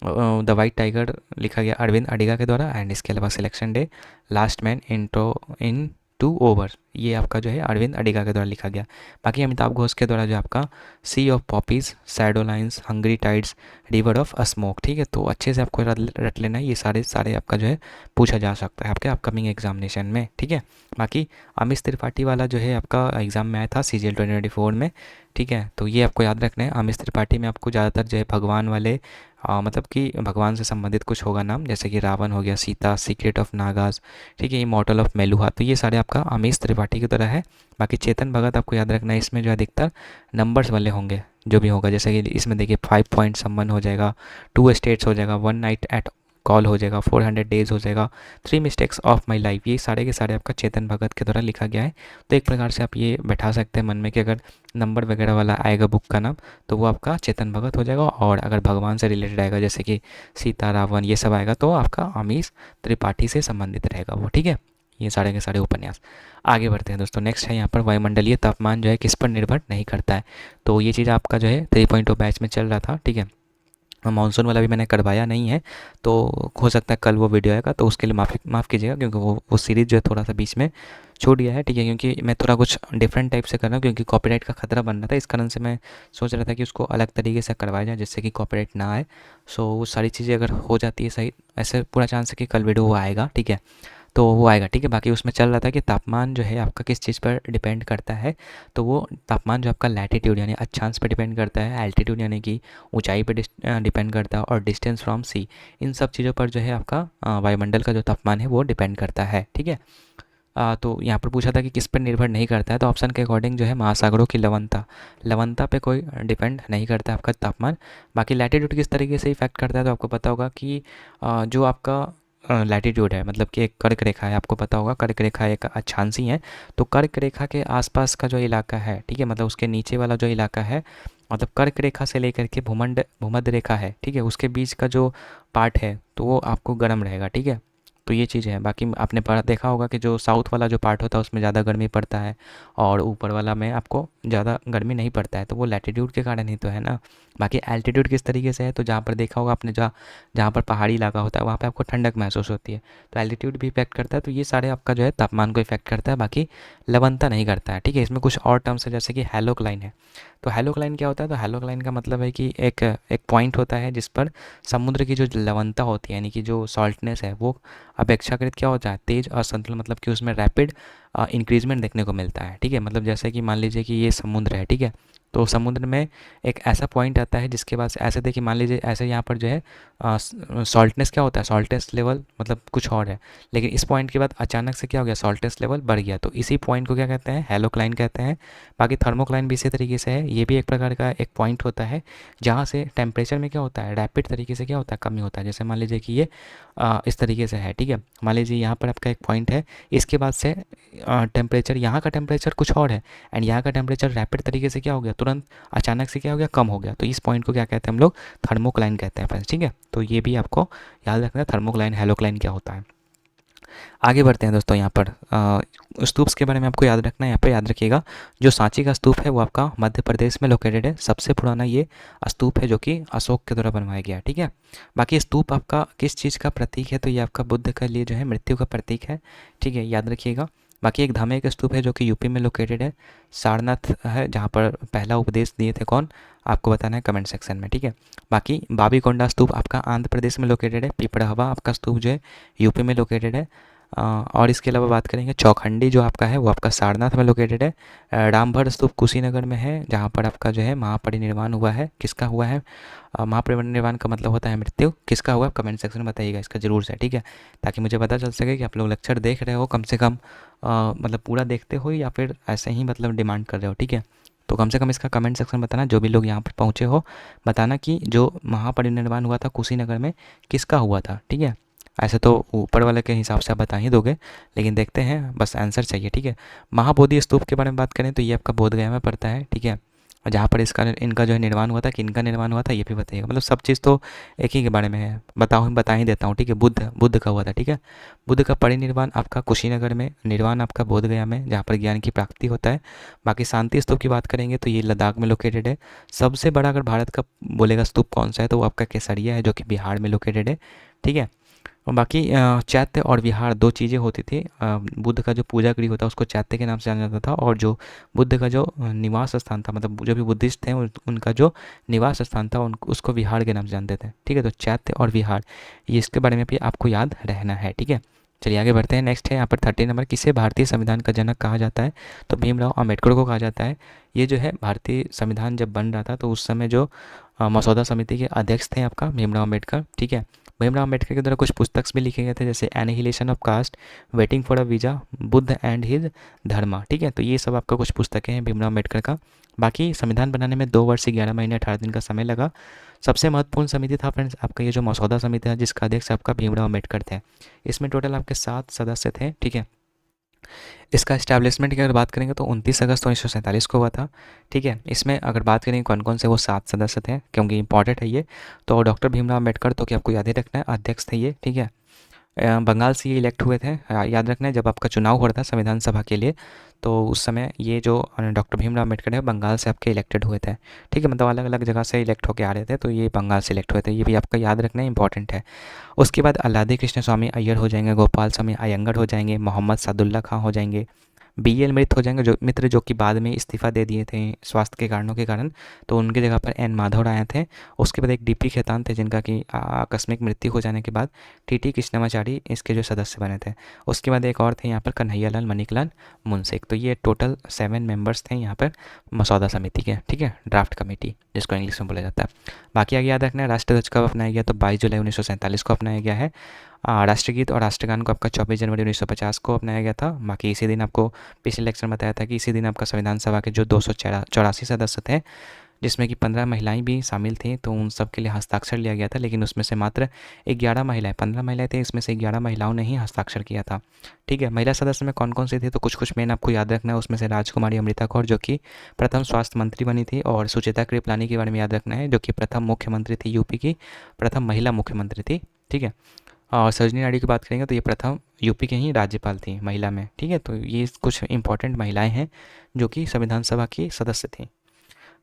द वाइट टाइगर लिखा गया अरविंद अडिगा के द्वारा। एंड इसके अलावा selection day, last man in 2 over, ये आपका जो है अरविंद अडिगा के द्वारा लिखा गया। बाकी अमिताभ घोष के द्वारा जो आपका sea of poppies, shadow lines, hungry tides, river of smoke. ठीक है, तो अच्छे से आपको रट लेना है। ये सारे आपका जो है पूछा जा सकता है आपके अपकमिंग एग्जामिनेशन में। ठीक है, बाकी अमिश त्रिपाठी वाला जो है आपका एग्ज़ाम में आया था CGL 2024 में। ठीक है, तो ये आपको याद रखना है। अमिश त्रिपाठी में आपको ज़्यादातर जो है भगवान वाले मतलब कि भगवान से संबंधित कुछ होगा नाम, जैसे कि रावण हो गया, सीता, सीक्रेट ऑफ नागास, ठीक है, इमॉर्टल ऑफ मेलुहा, तो ये सारे आपका अमीश त्रिपाठी की तरह है। बाकी चेतन भगत आपको याद रखना है, इसमें जो अधिकतर नंबर्स वाले होंगे जो भी होगा, जैसे कि इसमें देखिए 5 पॉइंट सम्मन हो जाएगा, 2 स्टेट्स हो जाएगा, 1 नाइट एट कॉल हो जाएगा, 400 डेज हो जाएगा, 3 मिस्टेक्स ऑफ माई लाइफ, ये सारे के सारे आपका चेतन भगत के द्वारा लिखा गया है। तो एक प्रकार से आप ये बैठा सकते हैं मन में कि अगर नंबर वगैरह वाला आएगा बुक का नाम तो वो आपका चेतन भगत हो जाएगा, और अगर भगवान से रिलेटेड आएगा जैसे कि सीता, रावण, ये सब आएगा तो आपका अमीश त्रिपाठी से संबंधित रहेगा वो। ठीक है, ये सारे के सारे उपन्यास। आगे बढ़ते हैं दोस्तों, नेक्स्ट है यहाँ पर वायुमंडलीय तापमान जो है किस पर निर्भर नहीं करता है? तो ये चीज़ आपका जो है 3.0 बैच में चल रहा था। ठीक है, मानसून वाला भी मैंने करवाया नहीं है, तो हो सकता है कल वो वीडियो आएगा, तो उसके लिए माफ़ कीजिएगा, क्योंकि वो सीरीज़ जो है थोड़ा सा बीच में छूट गया है। ठीक है, क्योंकि मैं थोड़ा कुछ डिफरेंट टाइप से कर रहा हूँ, क्योंकि कॉपीराइट का खतरा बन रहा था, इस कारण से मैं सोच रहा था कि उसको अलग तरीके से करवाया जाए जिससे कि कॉपीराइट ना आए। सो वो सारी चीज़ें अगर हो जाती है सही, ऐसे पूरा चांस है कि कल वीडियो वो आएगा। ठीक है, तो वो आएगा। ठीक है, बाकी उसमें चल रहा था कि तापमान जो है आपका किस चीज़ पर डिपेंड करता है? तो वो तापमान जो आपका लैटिट्यूड यानी अक्षांश पर डिपेंड करता है, एल्टीट्यूड यानी कि ऊंचाई पर डिपेंड करता है, और डिस्टेंस फ्रॉम सी, इन सब चीज़ों पर जो है आपका वायुमंडल का जो तापमान है वो डिपेंड करता है। ठीक है, तो यहाँ पर पूछा था कि किस पर निर्भर नहीं करता है, तो ऑप्शन के अकॉर्डिंग जो है महासागरों की लवणता पे कोई डिपेंड नहीं करता है आपका तापमान। बाकी लैटिट्यूड किस तरीके से इफेक्ट करता है, तो आपको पता होगा कि जो आपका लैटिट्यूड है, मतलब कि एक कर्क रेखा है, आपको पता होगा कर्क रेखा एक अक्षांशी है, तो कर्क रेखा के आसपास का जो इलाका है, ठीक है, मतलब उसके नीचे वाला जो इलाका है, मतलब कर्क रेखा से लेकर के भूमध्य रेखा है, ठीक है, उसके बीच का जो पार्ट है तो वो आपको गर्म रहेगा। ठीक है, तो ये चीज़ है। बाकी आपने पढ़ा देखा होगा कि जो साउथ वाला जो पार्ट होता है उसमें ज़्यादा गर्मी पड़ता है, और ऊपर वाला में आपको ज़्यादा गर्मी नहीं पड़ता है, तो वो लैटिट्यूड के कारण ही तो है ना। बाकी एल्टीट्यूड किस तरीके से है, तो जहाँ पर देखा होगा आपने, जहाँ पर पहाड़ी इलाका होता है वहाँ पे आपको ठंडक महसूस होती है, तो एल्टीट्यूड भी इफेक्ट करता है। तो ये सारे आपका जो है तापमान को इफेक्ट करता है, बाकी लवणता नहीं करता है। ठीक है, इसमें कुछ और टर्म्स है जैसे कि हैलोक्लाइन है। तो हैलोक्लाइन क्या होता है? तो हैलोक्लाइन का मतलब है कि एक एक पॉइंट होता है जिस पर समुद्र की जो लवणता होती है, यानी कि जो सॉल्टनेस है, वो अपेक्षाकृत क्या होता है, तेज और संतुलन, मतलब कि उसमें रैपिड इंक्रीजमेंट देखने को मिलता है। ठीक है, मतलब जैसे कि मान लीजिए कि ये समुद्र है, ठीक है, तो समुद्र में एक ऐसा पॉइंट आता है जिसके बाद ऐसे देखिए, मान लीजिए ऐसे यहाँ पर जो है सॉल्टनेस क्या होता है, सॉल्टनेस लेवल मतलब कुछ और है, लेकिन इस पॉइंट के बाद अचानक से क्या हो गया, सॉल्टनेस लेवल बढ़ गया, तो इसी पॉइंट को क्या कहते हैं, हैलोक्लाइन कहते हैं। बाकी थर्मोक्लाइन भी इसी तरीके से है, ये भी एक प्रकार का एक पॉइंट होता है जहाँ से टेम्परेचर में क्या होता है, रैपिड तरीके से क्या होता है, कमी होता है। जैसे मान लीजिए कि ये इस तरीके से है, ठीक है, मान लीजिए यहाँ पर आपका एक पॉइंट है, इसके बाद से टेम्परेचर, यहाँ का टेम्परेचर कुछ और है, एंड यहाँ का टेम्परेचर रैपिड तरीके से क्या हो गया, तुरंत अचानक से क्या हो गया, कम हो गया, तो इस पॉइंट को क्या कहते हैं हम लोग, थर्मोक्लाइन कहते हैं फ्रेंड्स। ठीक है, तो ये भी आपको याद रखना है, थर्मोक्लाइन हैलोक्लाइन क्या होता है। आगे बढ़ते हैं दोस्तों, यहाँ पर स्तूप्स के बारे में आपको याद रखना है। यहाँ पर याद रखिएगा, जो सांची का स्तूप है वो आपका मध्य प्रदेश में लोकेटेड है, सबसे पुराना ये स्तूप है जो कि अशोक के द्वारा बनवाया गया। ठीक है, बाकी स्तूप आपका किस चीज़ का प्रतीक है, तो ये आपका बुद्ध के लिए जो है मृत्यु का प्रतीक है। ठीक है, याद रखिएगा। बाकी एक धामे का स्तूप है जो कि यूपी में लोकेटेड है, सारनाथ है, जहाँ पर पहला उपदेश दिए थे कौन, आपको बताना है कमेंट सेक्शन में। ठीक है, बाकी बाबीकोंडा स्तूप आपका आंध्र प्रदेश में लोकेटेड है, पिपड़हवा आपका स्तूप जो है यूपी में लोकेटेड है, और इसके अलावा बात करेंगे चौखंडी जो आपका है वो आपका सारनाथ में लोकेटेड है। रामभर स्तूप कुशीनगर में है, जहाँ पर आपका जो है महापरिनिर्वाण हुआ है। किसका हुआ है? महापरिनिर्वाण का मतलब होता है मृत्यु। किसका हुआ कमेंट सेक्शन में बताइएगा इसका ज़रूर से, ठीक है, ताकि मुझे पता चल सके कि आप लोग लेक्चर देख रहे हो, कम से कम मतलब पूरा देखते हो या फिर ऐसे ही मतलब डिमांड कर रहे हो, ठीक है। तो कम से कम इसका कमेंट सेक्शन में बताना, जो भी लोग यहाँ पर पहुँचे हो, बताना कि जो महापरिनिर्वाण हुआ था कुशीनगर में किसका हुआ था, ठीक है। ऐसे तो ऊपर वाले के हिसाब से आप बता ही दोगे, लेकिन देखते हैं, बस आंसर चाहिए, ठीक है। महाबोधि स्तूप के बारे में बात करें तो ये आपका बोधगया में पड़ता है, ठीक है। और जहाँ पर इसका इनका जो है निर्माण हुआ था, किनका निर्माण हुआ था, ये भी बताइएगा। मतलब सब चीज़ तो एक ही के बारे में है, बता ही देता हूँ, ठीक है। बुद्ध बुद्ध का हुआ था, ठीक है। बुद्ध का परिनिर्वाण आपका कुशीनगर में, निर्वाण आपका बोधगया में, जहाँ पर ज्ञान की प्राप्ति होता है। बाकी शांति स्तूप की बात करेंगे तो ये लद्दाख में लोकेटेड है। सबसे बड़ा अगर भारत का बोलेगा स्तूप कौन सा है तो वो आपका केसरिया है, जो कि बिहार में लोकेटेड है, ठीक है। और बाकी चैत्य और विहार दो चीज़ें होती थी। बुद्ध का जो पूजा गृह होता है उसको चैत्य के नाम से जाना जाता था, और जो बुद्ध का जो निवास स्थान था, मतलब जो भी बुद्धिस्ट थे उनका जो निवास स्थान था उसको विहार के नाम से जानते थे, ठीक है। तो चैत्य और विहार, ये इसके बारे में भी आपको याद रहना है, ठीक है। चलिए आगे बढ़ते हैं। नेक्स्ट है यहाँ पर 30 नंबर, किसे भारतीय संविधान का जनक कहा जाता है? तो भीमराव अम्बेडकर को कहा जाता है। ये जो है भारतीय संविधान जब बन रहा था तो उस समय जो मसौदा समिति के अध्यक्ष थे आपका भीमराव अम्बेडकर, ठीक है। भीमराव अम्बेडकर के द्वारा कुछ पुस्तक भी लिखे गए थे, जैसे annihilation of caste, waiting for a visa, Buddha and his Dharma, ठीक है। तो ये सब आपका कुछ पुस्तकें हैं भीमराव अम्बेडकर का। बाकी संविधान बनाने में 2 वर्ष 11 महीने 18 दिन का समय लगा। सबसे महत्वपूर्ण समिति था फ्रेंड्स आपका ये जो मसौदा समिति है, जिसका अध्यक्ष आपका भीमराव अम्बेडकर थे। इसमें टोटल आपके 7 सदस्य थे, ठीक है। इसका इस्टेब्लिशमेंट की अगर बात करेंगे तो 29 अगस्त 1947 को हुआ था, ठीक है। इसमें अगर बात करेंगे कौन कौन से वो 7 सदस्य थे, क्योंकि इंपॉर्टेंट है ये, तो डॉक्टर भीमराव अम्बेडकर तो क्या आपको याद ही रखना है, अध्यक्ष थे ये, ठीक है। बंगाल से ये इलेक्ट हुए थे, याद रखना है, जब आपका चुनाव हो रहा था संविधान सभा के लिए, तो उस समय ये जो डॉक्टर भीमराव अम्बेडकर है बंगाल से आपके इलेक्टेड हुए थे, ठीक है। मतलब अलग अलग जगह से इलेक्ट होकर आ रहे थे, तो ये बंगाल से इलेक्ट हुए थे, ये भी आपका याद रखना इंपॉर्टेंट है। उसके बाद अल्लादी कृष्ण स्वामी अय्यर हो जाएंगे, गोपाल स्वामी अयंगर हो जाएंगे, मोहम्मद सादुल्ला खां हो जाएंगे, बीएल मृत हो जाएंगे, जो मित्र जो कि बाद में इस्तीफ़ा दे दिए थे स्वास्थ्य के कारणों के कारण, तो उनकी जगह पर एन माधव आए थे। उसके बाद एक डीपी खेतान थे, जिनका कि आकस्मिक मृत्यु हो जाने के बाद टीटी कृष्णमाचारी इसके जो सदस्य बने थे। उसके बाद एक और थे यहाँ पर कन्हैयालाल मणिकलाल मुंसिक। तो ये टोटल 7 मेंबर्स थे यहाँ पर मसौदा समिति के, ठीक है, ड्राफ्ट कमेटी जिसको इंग्लिश में बोला जाता है। बाकी आगे याद रखना है, राष्ट्रध्वज कब अपनाया गया? तो 22 जुलाई 1947 को अपनाया गया है। राष्ट्रगीत और राष्ट्रगान को आपका 24 जनवरी 1950 को अपनाया गया था। बाकी इसी दिन आपको पिछले लेक्चर में बताया था कि इसी दिन आपका संविधान सभा के जो 284 सदस्य थे, जिसमें कि 15 महिलाएं भी शामिल थीं, तो उन सब के लिए हस्ताक्षर लिया गया था, लेकिन उसमें से मात्र 11 महिलाएं, 15 महिलाएं थे, इसमें से 11 महिलाओं ने ही हस्ताक्षर किया था, ठीक है। महिला सदस्य में कौन कौन सी थी? तो कुछ कुछ मेन आपको याद रखना है। उसमें से राजकुमारी अमृता कौर, जो कि प्रथम स्वास्थ्य मंत्री बनी थी, और सुचेता कृपलानी के बारे में याद रखना है, जो कि प्रथम मुख्यमंत्री थी, यूपी की प्रथम महिला मुख्यमंत्री थी, ठीक है। और सरोजिनी नायडू की बात करेंगे तो ये प्रथम यूपी के ही राज्यपाल थी महिला में, ठीक है। तो ये कुछ इंपॉर्टेंट महिलाएं हैं जो कि संविधान सभा की सदस्य थी।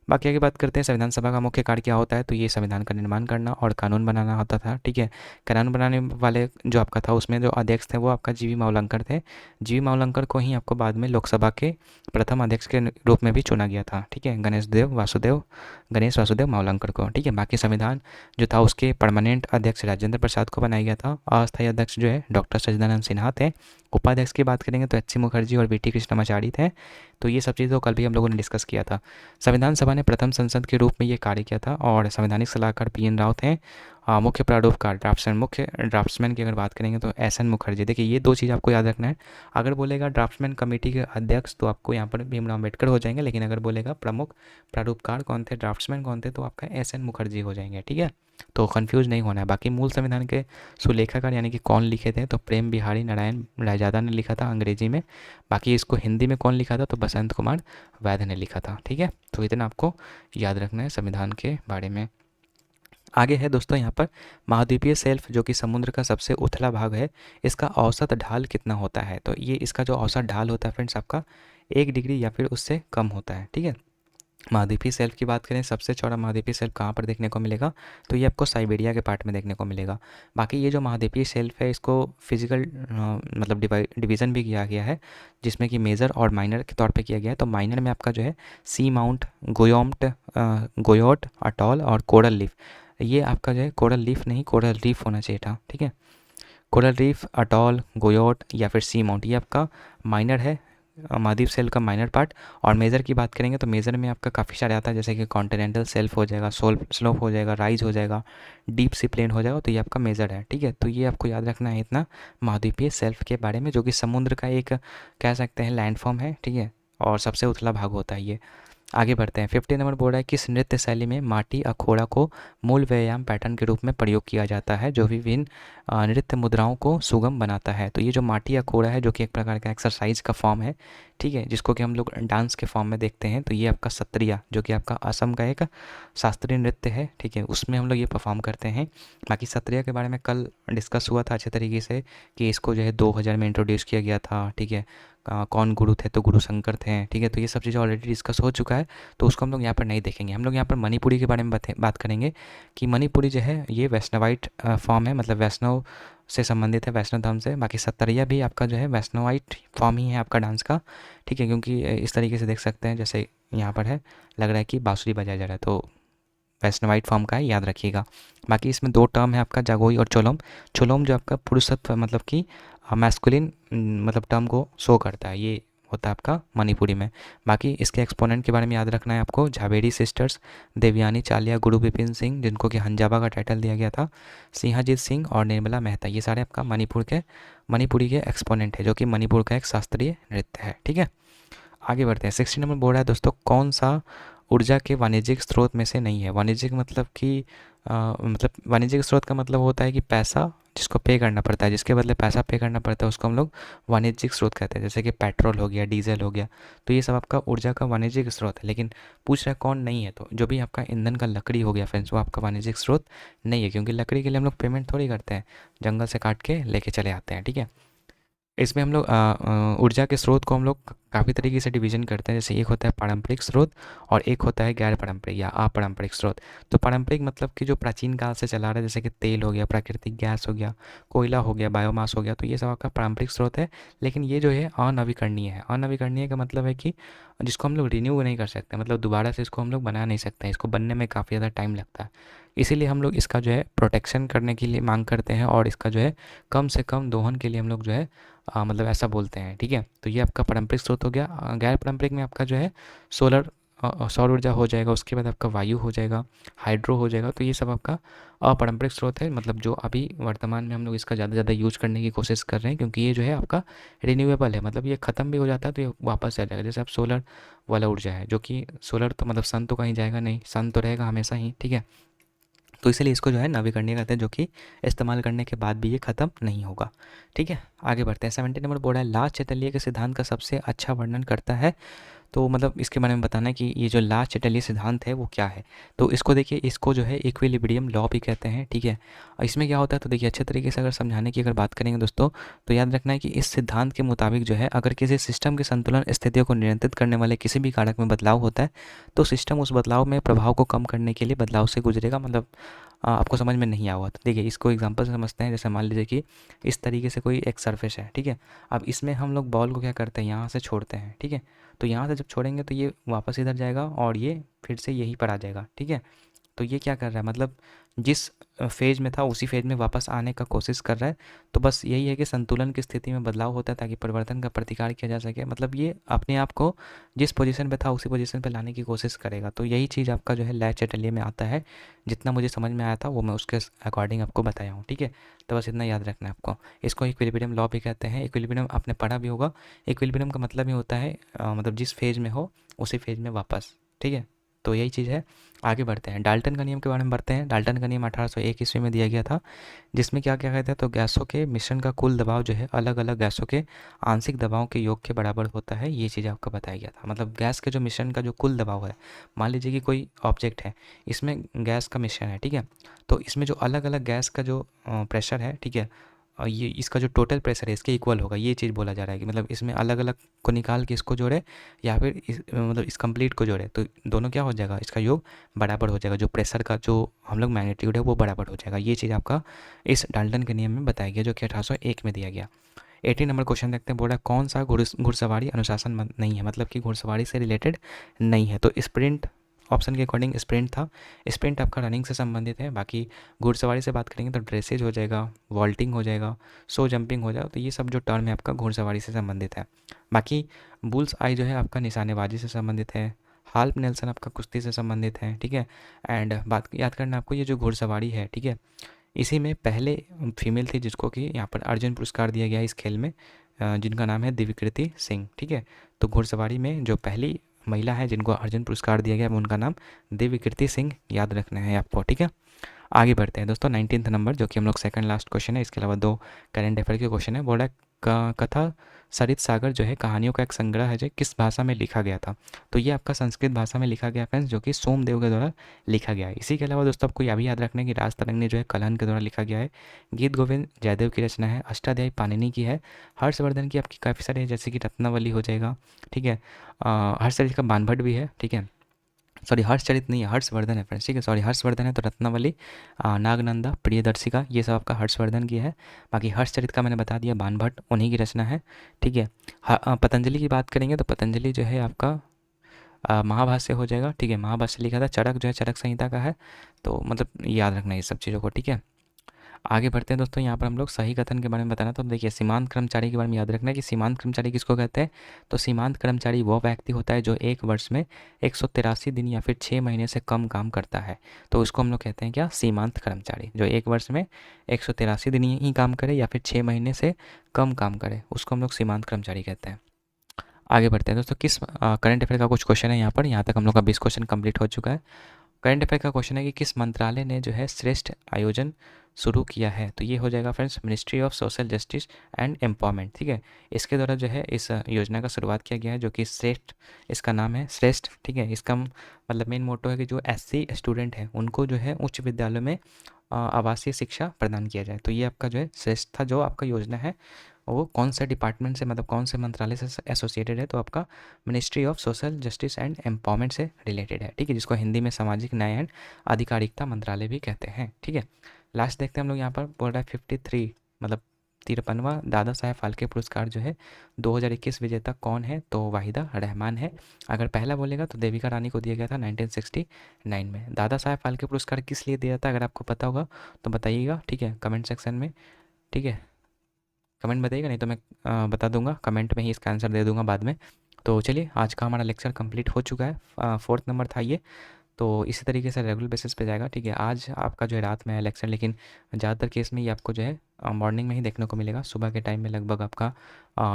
बाकी आगे बात करते हैं, संविधान सभा का मुख्य कार्य क्या होता है? तो ये संविधान का निर्माण करना और कानून बनाना होता था, ठीक है। कानून बनाने वाले जो आपका था उसमें जो अध्यक्ष थे वो आपका जीवी मावलंकर थे। जीवी मावलंकर को ही आपको बाद में लोकसभा के प्रथम अध्यक्ष के रूप में भी चुना गया था, ठीक है, गणेश वासुदेव मावलंकर को, ठीक है। बाकी संविधान जो था उसके परमानेंट अध्यक्ष राजेंद्र प्रसाद को बनाया गया था। अस्थायी अध्यक्ष जो है डॉक्टर सच्चिदानंद सिन्हा थे। उपाध्यक्ष की बात करेंगे तो एच सी मुखर्जी और वी.टी. कृष्णमाचारी थे। तो ये सब चीज़ें कल भी हम लोगों ने डिस्कस किया था। संविधान सभा ने प्रथम संसद के रूप में ये कार्य किया था, और संवैधानिक सलाहकार पी.एन. राव थे। मुख्य प्रारूपकार मुख्य ड्राफ्ट्समैन की अगर बात करेंगे तो एस.एन. मुखर्जी। देखिए ये दो चीज़ आपको याद रखना है। अगर बोलेगा ड्राफ्ट्समैन कमेटी के अध्यक्ष तो आपको यहाँ पर भीमराव अम्बेडकर हो जाएंगे, लेकिन अगर बोलेगा प्रमुख प्रारूपकार कौन थे, ड्राफ्ट्समैन कौन थे, तो आपका एस.एन. मुखर्जी हो जाएंगे, ठीक है। तो कंफ्यूज नहीं होना है। बाकी मूल संविधान के सुलेखाकार यानी कि कौन लिखे थे, तो प्रेम बिहारी नारायण रायजादा ने लिखा था अंग्रेजी में। बाकी इसको हिंदी में कौन लिखा था, तो बसंत कुमार वैद्य ने लिखा था, ठीक है। तो इतना आपको याद रखना है संविधान के बारे में। आगे है दोस्तों यहाँ पर महाद्वीपीय शेल्फ, जो कि समुद्र का सबसे उथला भाग है, इसका औसत ढाल कितना होता है? तो ये इसका जो औसत ढाल होता है फ्रेंड्स आपका 1 डिग्री या फिर उससे कम होता है, ठीक है। महाद्वीपीय शेल्फ की बात करें, सबसे चौड़ा महाद्वीपीय शेल्फ कहाँ पर देखने को मिलेगा? तो ये आपको साइबेरिया के पार्ट में देखने को मिलेगा। बाकी ये जो महाद्वीपीय शेल्फ है इसको फिजिकल मतलब डिवीज़न भी किया गया है, जिसमें कि मेजर और माइनर के तौर पे किया गया है। तो माइनर में आपका जो है सी माउंट, गोयोट अटॉल और कोरल लीफ। ये आपका जो है कोरल लीफ नहीं, कोरल रीफ होना चाहिए था, ठीक है। कोरल रीफ, अटॉल, गोयोट या फिर सी माउंट, ये आपका माइनर है, महाद्वीप सेल का माइनर पार्ट। और मेजर की बात करेंगे तो मेजर में आपका काफ़ी सारे आता है, जैसे कि कॉन्टिनेंटल सेल्फ हो जाएगा, सोल स्लोप हो जाएगा, राइज हो जाएगा, डीप सी प्लेन हो जाएगा, तो ये आपका मेजर है। ठीक है, तो ये आपको याद रखना है इतना महाद्वीपीय सेल्फ के बारे में, जो कि समुद्र का एक कह सकते हैं लैंडफॉर्म है। ठीक है, और सबसे उथला भाग होता है ये। आगे बढ़ते हैं। 15 नंबर बोल रहा है किस नृत्य शैली में माटी अखोड़ा को मूल व्यायाम पैटर्न के रूप में प्रयोग किया जाता है, जो विभिन्न नृत्य मुद्राओं को सुगम बनाता है। तो ये जो माटी अखोड़ा है, जो कि एक प्रकार का एक्सरसाइज का फॉर्म है, ठीक है, जिसको कि हम लोग डांस के फॉर्म में देखते हैं, तो ये आपका सत्रिया, जो कि आपका असम का एक शास्त्रीय नृत्य है, ठीक है, उसमें हम लोग ये परफॉर्म करते हैं। बाकी सत्रिया के बारे में कल डिस्कस हुआ था अच्छे तरीके से, कि इसको जो है 2000 में इंट्रोड्यूस किया गया था। ठीक है, कौन गुरु थे, तो गुरु शंकर थे। ठीक है, तो ये सब चीज़ें ऑलरेडी डिस्कस हो चुका है, तो उसको हम लोग यहाँ पर नहीं देखेंगे। हम लोग यहाँ पर मणिपुरी के बारे में बात करेंगे, कि मणिपुरी जो है ये वैष्णवाइट फॉर्म है, मतलब वैष्णव से संबंधित है, वैष्णव धर्म से। बाकी सत्तरिया भी आपका जो है वैष्णवाइट फॉर्म ही है आपका डांस का। ठीक है, क्योंकि इस तरीके से देख सकते हैं, जैसे यहाँ पर है, लग रहा है कि बांसुरी बजाया जा रहा है, तो वैष्णवाइट फॉर्म का है, याद रखिएगा। बाकी इसमें दो टर्म है आपका, जागोई और चोलोम। चोलोम जो आपका पुरुषत्व, मतलब कि मैस्कुलिन मतलब टर्म को शो करता है, ये होता है आपका मणिपुरी में। बाकी इसके एक्सपोनेंट के बारे में याद रखना है आपको, झावेरी सिस्टर्स, देवयानी चालिया, गुरु विपिन सिंह, जिनको कि हंजाबा का टाइटल दिया गया था, सिंहाजीत सिंह और निर्मला मेहता, ये सारे आपका मणिपुरी के एक्सपोनेंट है, जो कि मणिपुर का एक शास्त्रीय नृत्य है। ठीक है, आगे बढ़ते हैं। 60 नंबर बोल रहा है दोस्तों, कौन सा ऊर्जा के वाणिज्यिक स्रोत में से नहीं है। वाणिज्यिक मतलब कि मतलब वाणिज्यिक स्रोत का मतलब होता है कि पैसा जिसको पे करना पड़ता है, जिसके बदले पैसा पे करना पड़ता है, उसको हम लोग वाणिज्यिक स्रोत कहते हैं। जैसे कि पेट्रोल हो गया, डीजल हो गया, तो ये सब आपका ऊर्जा का वाणिज्यिक स्रोत है। लेकिन पूछ रहा है कौन नहीं है, तो जो भी आपका ईंधन का लकड़ी हो गया फ्रेंड्स, वो आपका वाणिज्यिक स्रोत नहीं है, क्योंकि लकड़ी के लिए हम लोग पेमेंट थोड़ी करते हैं, जंगल से काट के लेके चले आते हैं। ठीक है, इसमें हम लोग ऊर्जा के स्रोत को हम लोग काफ़ी तरीके से डिवीजन करते हैं। जैसे एक होता है पारंपरिक स्रोत और एक होता है गैर पारंपरिक या अपारंपरिक स्रोत। तो पारंपरिक मतलब कि जो प्राचीन काल से चला रहा है, जैसे कि तेल हो गया, प्राकृतिक गैस हो गया, कोयला हो गया, बायोमास हो गया, तो ये सब आपका पारंपरिक स्रोत है। लेकिन ये जो है अनवीकरणीय है। अनवीकरणीय का मतलब है कि जिसको हम लोग रिन्यू नहीं कर सकते, मतलब दोबारा से इसको हम लोग बना नहीं सकते, इसको बनने में काफ़ी ज़्यादा टाइम लगता है। इसीलिए हम लोग इसका जो है प्रोटेक्शन करने के लिए मांग करते हैं, और इसका जो है कम से कम दोहन के लिए हम लोग जो है मतलब ऐसा बोलते हैं। ठीक है, तो ये आपका पारंपरिक स्रोत हो गया। गैर पारंपरिक में आपका जो है सोलर सौर ऊर्जा हो जाएगा, उसके बाद आपका वायु हो जाएगा, हाइड्रो हो जाएगा। तो ये सब आपका अपारंपरिक स्रोत है, मतलब जो अभी वर्तमान में हम लोग इसका ज़्यादा से ज़्यादा यूज करने की कोशिश कर रहे हैं, क्योंकि ये जो है आपका रिन्यूएबल है, मतलब ये ख़त्म भी हो जाता है तो ये वापस आ जाएगा। जैसे आप सोलर वाला ऊर्जा है, जो कि सोलर तो मतलब सन तो कहीं जाएगा नहीं, सन तो रहेगा हमेशा ही। ठीक है, तो इसलिए इसको जो है नवीकरणीय कहते हैं, जो कि इस्तेमाल करने के बाद भी ये ख़त्म नहीं होगा। ठीक है, आगे बढ़ते हैं। 70 नंबर बोर्ड है, लास्ट चैतल्य के सिद्धांत का सबसे अच्छा वर्णन करता है। तो मतलब इसके बारे में बताना है कि ये जो लास्ट चैटलिय सिद्धांत है वो क्या है। तो इसको देखिए, इसको जो है इक्विलिब्रियम लॉ भी कहते हैं। ठीक है, और इसमें क्या होता है, तो देखिए अच्छे तरीके से अगर समझाने की अगर बात करेंगे दोस्तों, तो याद रखना है कि इस सिद्धांत के मुताबिक जो है, अगर किसी सिस्टम की संतुलन स्थितियों को नियंत्रित करने वाले किसी भी कारक में बदलाव होता है, तो सिस्टम उस बदलाव में प्रभाव को कम करने के लिए बदलाव से गुजरेगा। मतलब आपको समझ में नहीं आया तो देखिए इसको एग्जांपल से समझते हैं। जैसे मान लीजिए कि इस तरीके से कोई एक सरफेस है, ठीक है, अब इसमें हम लोग बॉल को क्या करते हैं, यहाँ से छोड़ते हैं। ठीक है, तो यहाँ से जब छोड़ेंगे तो ये वापस इधर जाएगा और ये फिर से यहीं पर आ जाएगा। ठीक है, तो ये क्या कर रहा है, मतलब जिस फेज में था उसी फेज में वापस आने का कोशिश कर रहा है। तो बस यही है कि संतुलन की स्थिति में बदलाव होता है ताकि परिवर्तन का प्रतिकार किया जा सके। मतलब ये अपने आप को जिस पोजीशन पे था उसी पोजीशन पे लाने की कोशिश करेगा। तो यही चीज़ आपका जो है लैच चैटलिय में आता है। जितना मुझे समझ में आया था वो मैं उसके अकॉर्डिंग आपको बताया हूँ। ठीक है, तो बस इतना याद रखना है आपको। इसको इक्विलिब्रियम लॉ भी कहते हैं। इक्विलिब्रियम आपने पढ़ा भी होगा। इक्विलिब्रियम का मतलब ही होता है मतलब जिस फेज में हो उसी फेज में वापस। ठीक है, तो यही चीज़ है। आगे बढ़ते हैं, डाल्टन का नियम के बारे में बढ़ते हैं। डाल्टन का नियम 1801 ईस्वी में दिया गया था, जिसमें क्या क्या कहते हैं, तो गैसों के मिश्रण का कुल दबाव जो है अलग अलग गैसों के आंशिक दबाव के योग के बराबर होता है। ये चीज़ आपको बताया गया था। मतलब गैस के जो मिश्रण का जो कुल दबाव है, मान लीजिए कि कोई ऑब्जेक्ट है, इसमें गैस का मिश्रण है। ठीक है, तो इसमें जो अलग अलग गैस का जो प्रेशर है, ठीक है, और ये इसका जो टोटल प्रेशर है इसके इक्वल होगा। ये चीज़ बोला जा रहा है कि मतलब इसमें अलग अलग को निकाल के इसको जोड़े या फिर मतलब इस कंप्लीट को जोड़े, तो दोनों क्या हो जाएगा, इसका योग बराबर हो जाएगा। जो प्रेशर का जो हम लोग मैग्नीट्यूड है वो बराबर हो जाएगा। ये चीज़ आपका इस डाल्टन के नियम में बताया गया, जो कि 1801 में दिया गया। 18 नंबर क्वेश्चन देखते हैं। बोला कौन सा घुड़सवारी अनुशासन नहीं है, मतलब कि घुड़सवारी से रिलेटेड नहीं है। तो स्प्रिंट ऑप्शन के अकॉर्डिंग स्प्रिंट था। स्प्रिंट आपका रनिंग से संबंधित है। बाकी घुड़सवारी से बात करेंगे तो ड्रेसेज हो जाएगा, वॉल्टिंग हो जाएगा, सो जंपिंग हो जाएगा। तो ये सब जो टर्म है आपका घुड़सवारी से संबंधित है। बाकी बुल्स आई जो है आपका निशानेबाजी से संबंधित है। हाल्प नेल्सन आपका कुश्ती से संबंधित है, ठीक है। एंड बात याद करना आपको, ये जो घुड़सवारी है, ठीक है, इसी में पहले फीमेल थी जिसको कि यहाँ पर अर्जुन पुरस्कार दिया गया इस खेल में, जिनका नाम है दिव्यकृति सिंह, ठीक है। तो घुड़सवारी में जो पहली महिला है जिनको अर्जुन पुरस्कार दिया गया उनका नाम दिव्यकृति सिंह याद रखना है आपको, ठीक है। आगे बढ़ते हैं दोस्तों 19th नंबर, जो कि हम लोग सेकंड लास्ट क्वेश्चन है। इसके अलावा 2 करंट अफेयर के क्वेश्चन है। बोला कथा सरित सागर जो है कहानियों का एक संग्रह है जो किस भाषा में लिखा गया था। तो ये आपका संस्कृत भाषा में लिखा गया फ्रेंड्स, जो कि सोमदेव के द्वारा लिखा गया है। इसी के अलावा दोस्तों आपको यह भी याद रखना है कि राज तरंगिणी जो है कलहन के द्वारा लिखा गया है। गीत गोविंद जयदेव की रचना है। अष्टाध्यायी पाणिनि की है। हर्षवर्धन की आपकी काफ़ी सारी है, जैसे कि रत्नावली हो जाएगा, ठीक है। हर्षचरित का बानभट्ट भी है, ठीक है। सॉरी हर्षचरित नहीं है, हर्षवर्धन है फ्रेंड्स, ठीक है। सॉरी हर्षवर्धन है तो रत्नावली, नागनंदा, प्रियदर्शिका, ये सब आपका हर्षवर्धन की है। बाकी हर्षचरित का मैंने बता दिया, बानभट्ट उन्हीं की रचना है, ठीक है। पतंजलि की बात करेंगे तो पतंजलि जो है आपका महाभाष्य हो जाएगा, ठीक है। महाभाष्य लिखा था। चरक जो है चरक संहिता का है। तो मतलब याद रखना ये सब चीज़ों को, ठीक है। आगे बढ़ते हैं दोस्तों, यहाँ पर हम लोग सही कथन के बारे में बताना। तो देखिए सीमांत कर्मचारी के बारे में याद रखना है कि सीमांत कर्मचारी किसको कहते हैं। तो सीमांत कर्मचारी वो व्यक्ति होता है जो एक वर्ष में 183 दिन या फिर 6 महीने से कम काम करता है। तो उसको हम लोग कहते हैं क्या, सीमांत कर्मचारी। जो एक वर्ष में 183 दिन ही काम करे या फिर 6 महीने से कम काम करे, उसको हम लोग सीमांत कर्मचारी कहते हैं। आगे बढ़ते हैं दोस्तों, किस करंट अफेयर का कुछ क्वेश्चन है यहाँ पर। यहाँ तक हम लोग का 20 क्वेश्चन कंप्लीट हो चुका है। करंट अफेयर का क्वेश्चन है कि किस मंत्रालय ने जो है श्रेष्ठ आयोजन शुरू किया है। तो ये हो जाएगा friends ministry of social justice and empowerment, ठीक है। इसके द्वारा जो है इस योजना का शुरुआत किया गया है, जो कि श्रेष्ठ, इसका नाम है श्रेष्ठ, ठीक है। इसका मतलब मेन मोटो है कि जो SC स्टूडेंट है उनको जो है उच्च विद्यालयों में आवासीय शिक्षा प्रदान किया जाए। तो ये आपका जो है श्रेष्ठता जो आपका योजना है वो कौन से डिपार्टमेंट से, मतलब कौन से मंत्रालय से एसोसिएटेड है। तो आपका ministry of social justice and empowerment से रिलेटेड है, ठीक है, जिसको हिंदी में सामाजिक न्याय एंड आधिकारिकता मंत्रालय भी कहते हैं, ठीक है। लास्ट देखते हैं हम लोग, यहाँ पर बोल रहा है 53 मतलब 53वां दादा साहेब फाल्के पुरस्कार जो है 2021 विजेता कौन है। तो वाहिदा रहमान है। अगर पहला बोलेगा तो देविका रानी को दिया गया था 1969 में। दादा साहेब फाल्के पुरस्कार किस लिए दिया था, अगर आपको पता होगा तो बताइएगा, ठीक है, कमेंट सेक्शन में, ठीक है। कमेंट बताइएगा, नहीं तो मैं बता दूंगा, कमेंट में ही इसका आंसर दे दूंगा बाद में। तो चलिए आज का हमारा लेक्चर कंप्लीट हो चुका है। 4th नंबर था ये। तो इसी तरीके से रेगुलर बेसिस पे जाएगा, ठीक है। आज आपका जो है रात में है लेक्चर, लेकिन ज़्यादातर केस में ये आपको जो है मॉर्निंग में ही देखने को मिलेगा। सुबह के टाइम में लगभग आपका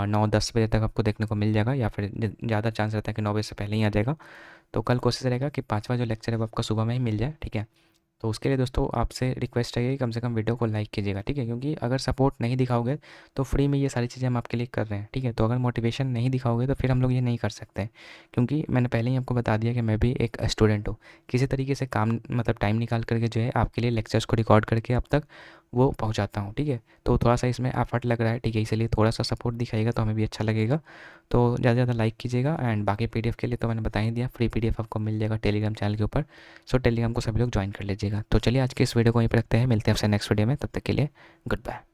9-10 बजे तक आपको देखने को मिल जाएगा, या फिर ज़्यादा चांस रहता है कि 9 बजे से पहले ही आ जाएगा। तो कल कोशिश रहेगा कि 5वां जो लेक्चर है वो आपका सुबह में ही मिल जाए, ठीक है। तो उसके लिए दोस्तों आपसे रिक्वेस्ट है कि कम से कम वीडियो को लाइक कीजिएगा, ठीक है। क्योंकि अगर सपोर्ट नहीं दिखाओगे तो फ्री में ये सारी चीज़ें हम आपके लिए कर रहे हैं, ठीक है। तो अगर मोटिवेशन नहीं दिखाओगे तो फिर हम लोग ये नहीं कर सकते हैं। क्योंकि मैंने पहले ही आपको बता दिया कि मैं भी एक स्टूडेंट हूँ। किसी तरीके से काम मतलब टाइम निकाल करके जो है आपके लिए लेक्चर्स को रिकॉर्ड करके अब तक वो पहुँचाता हूँ, ठीक है। तो थोड़ा सा इसमें एफर्ट लग रहा है, ठीक है। इसलिए थोड़ा सा सपोर्ट दिखाइएगा तो हमें भी अच्छा लगेगा। तो ज़्यादा से ज़्यादा लाइक कीजिएगा। एंड बाकी PDF के लिए तो मैंने बता ही दिया, फ्री PDF आपको मिल जाएगा टेलीग्राम चैनल के ऊपर। सो टेलीग्राम को सभी लोग ज्वाइन कर लीजिएगा। तो चलिए आज के इस वीडियो को यहीं पर रखते हैं, मिलते हैं आपसे नेक्स्ट वीडियो में। तब तक के लिए गुड बाय।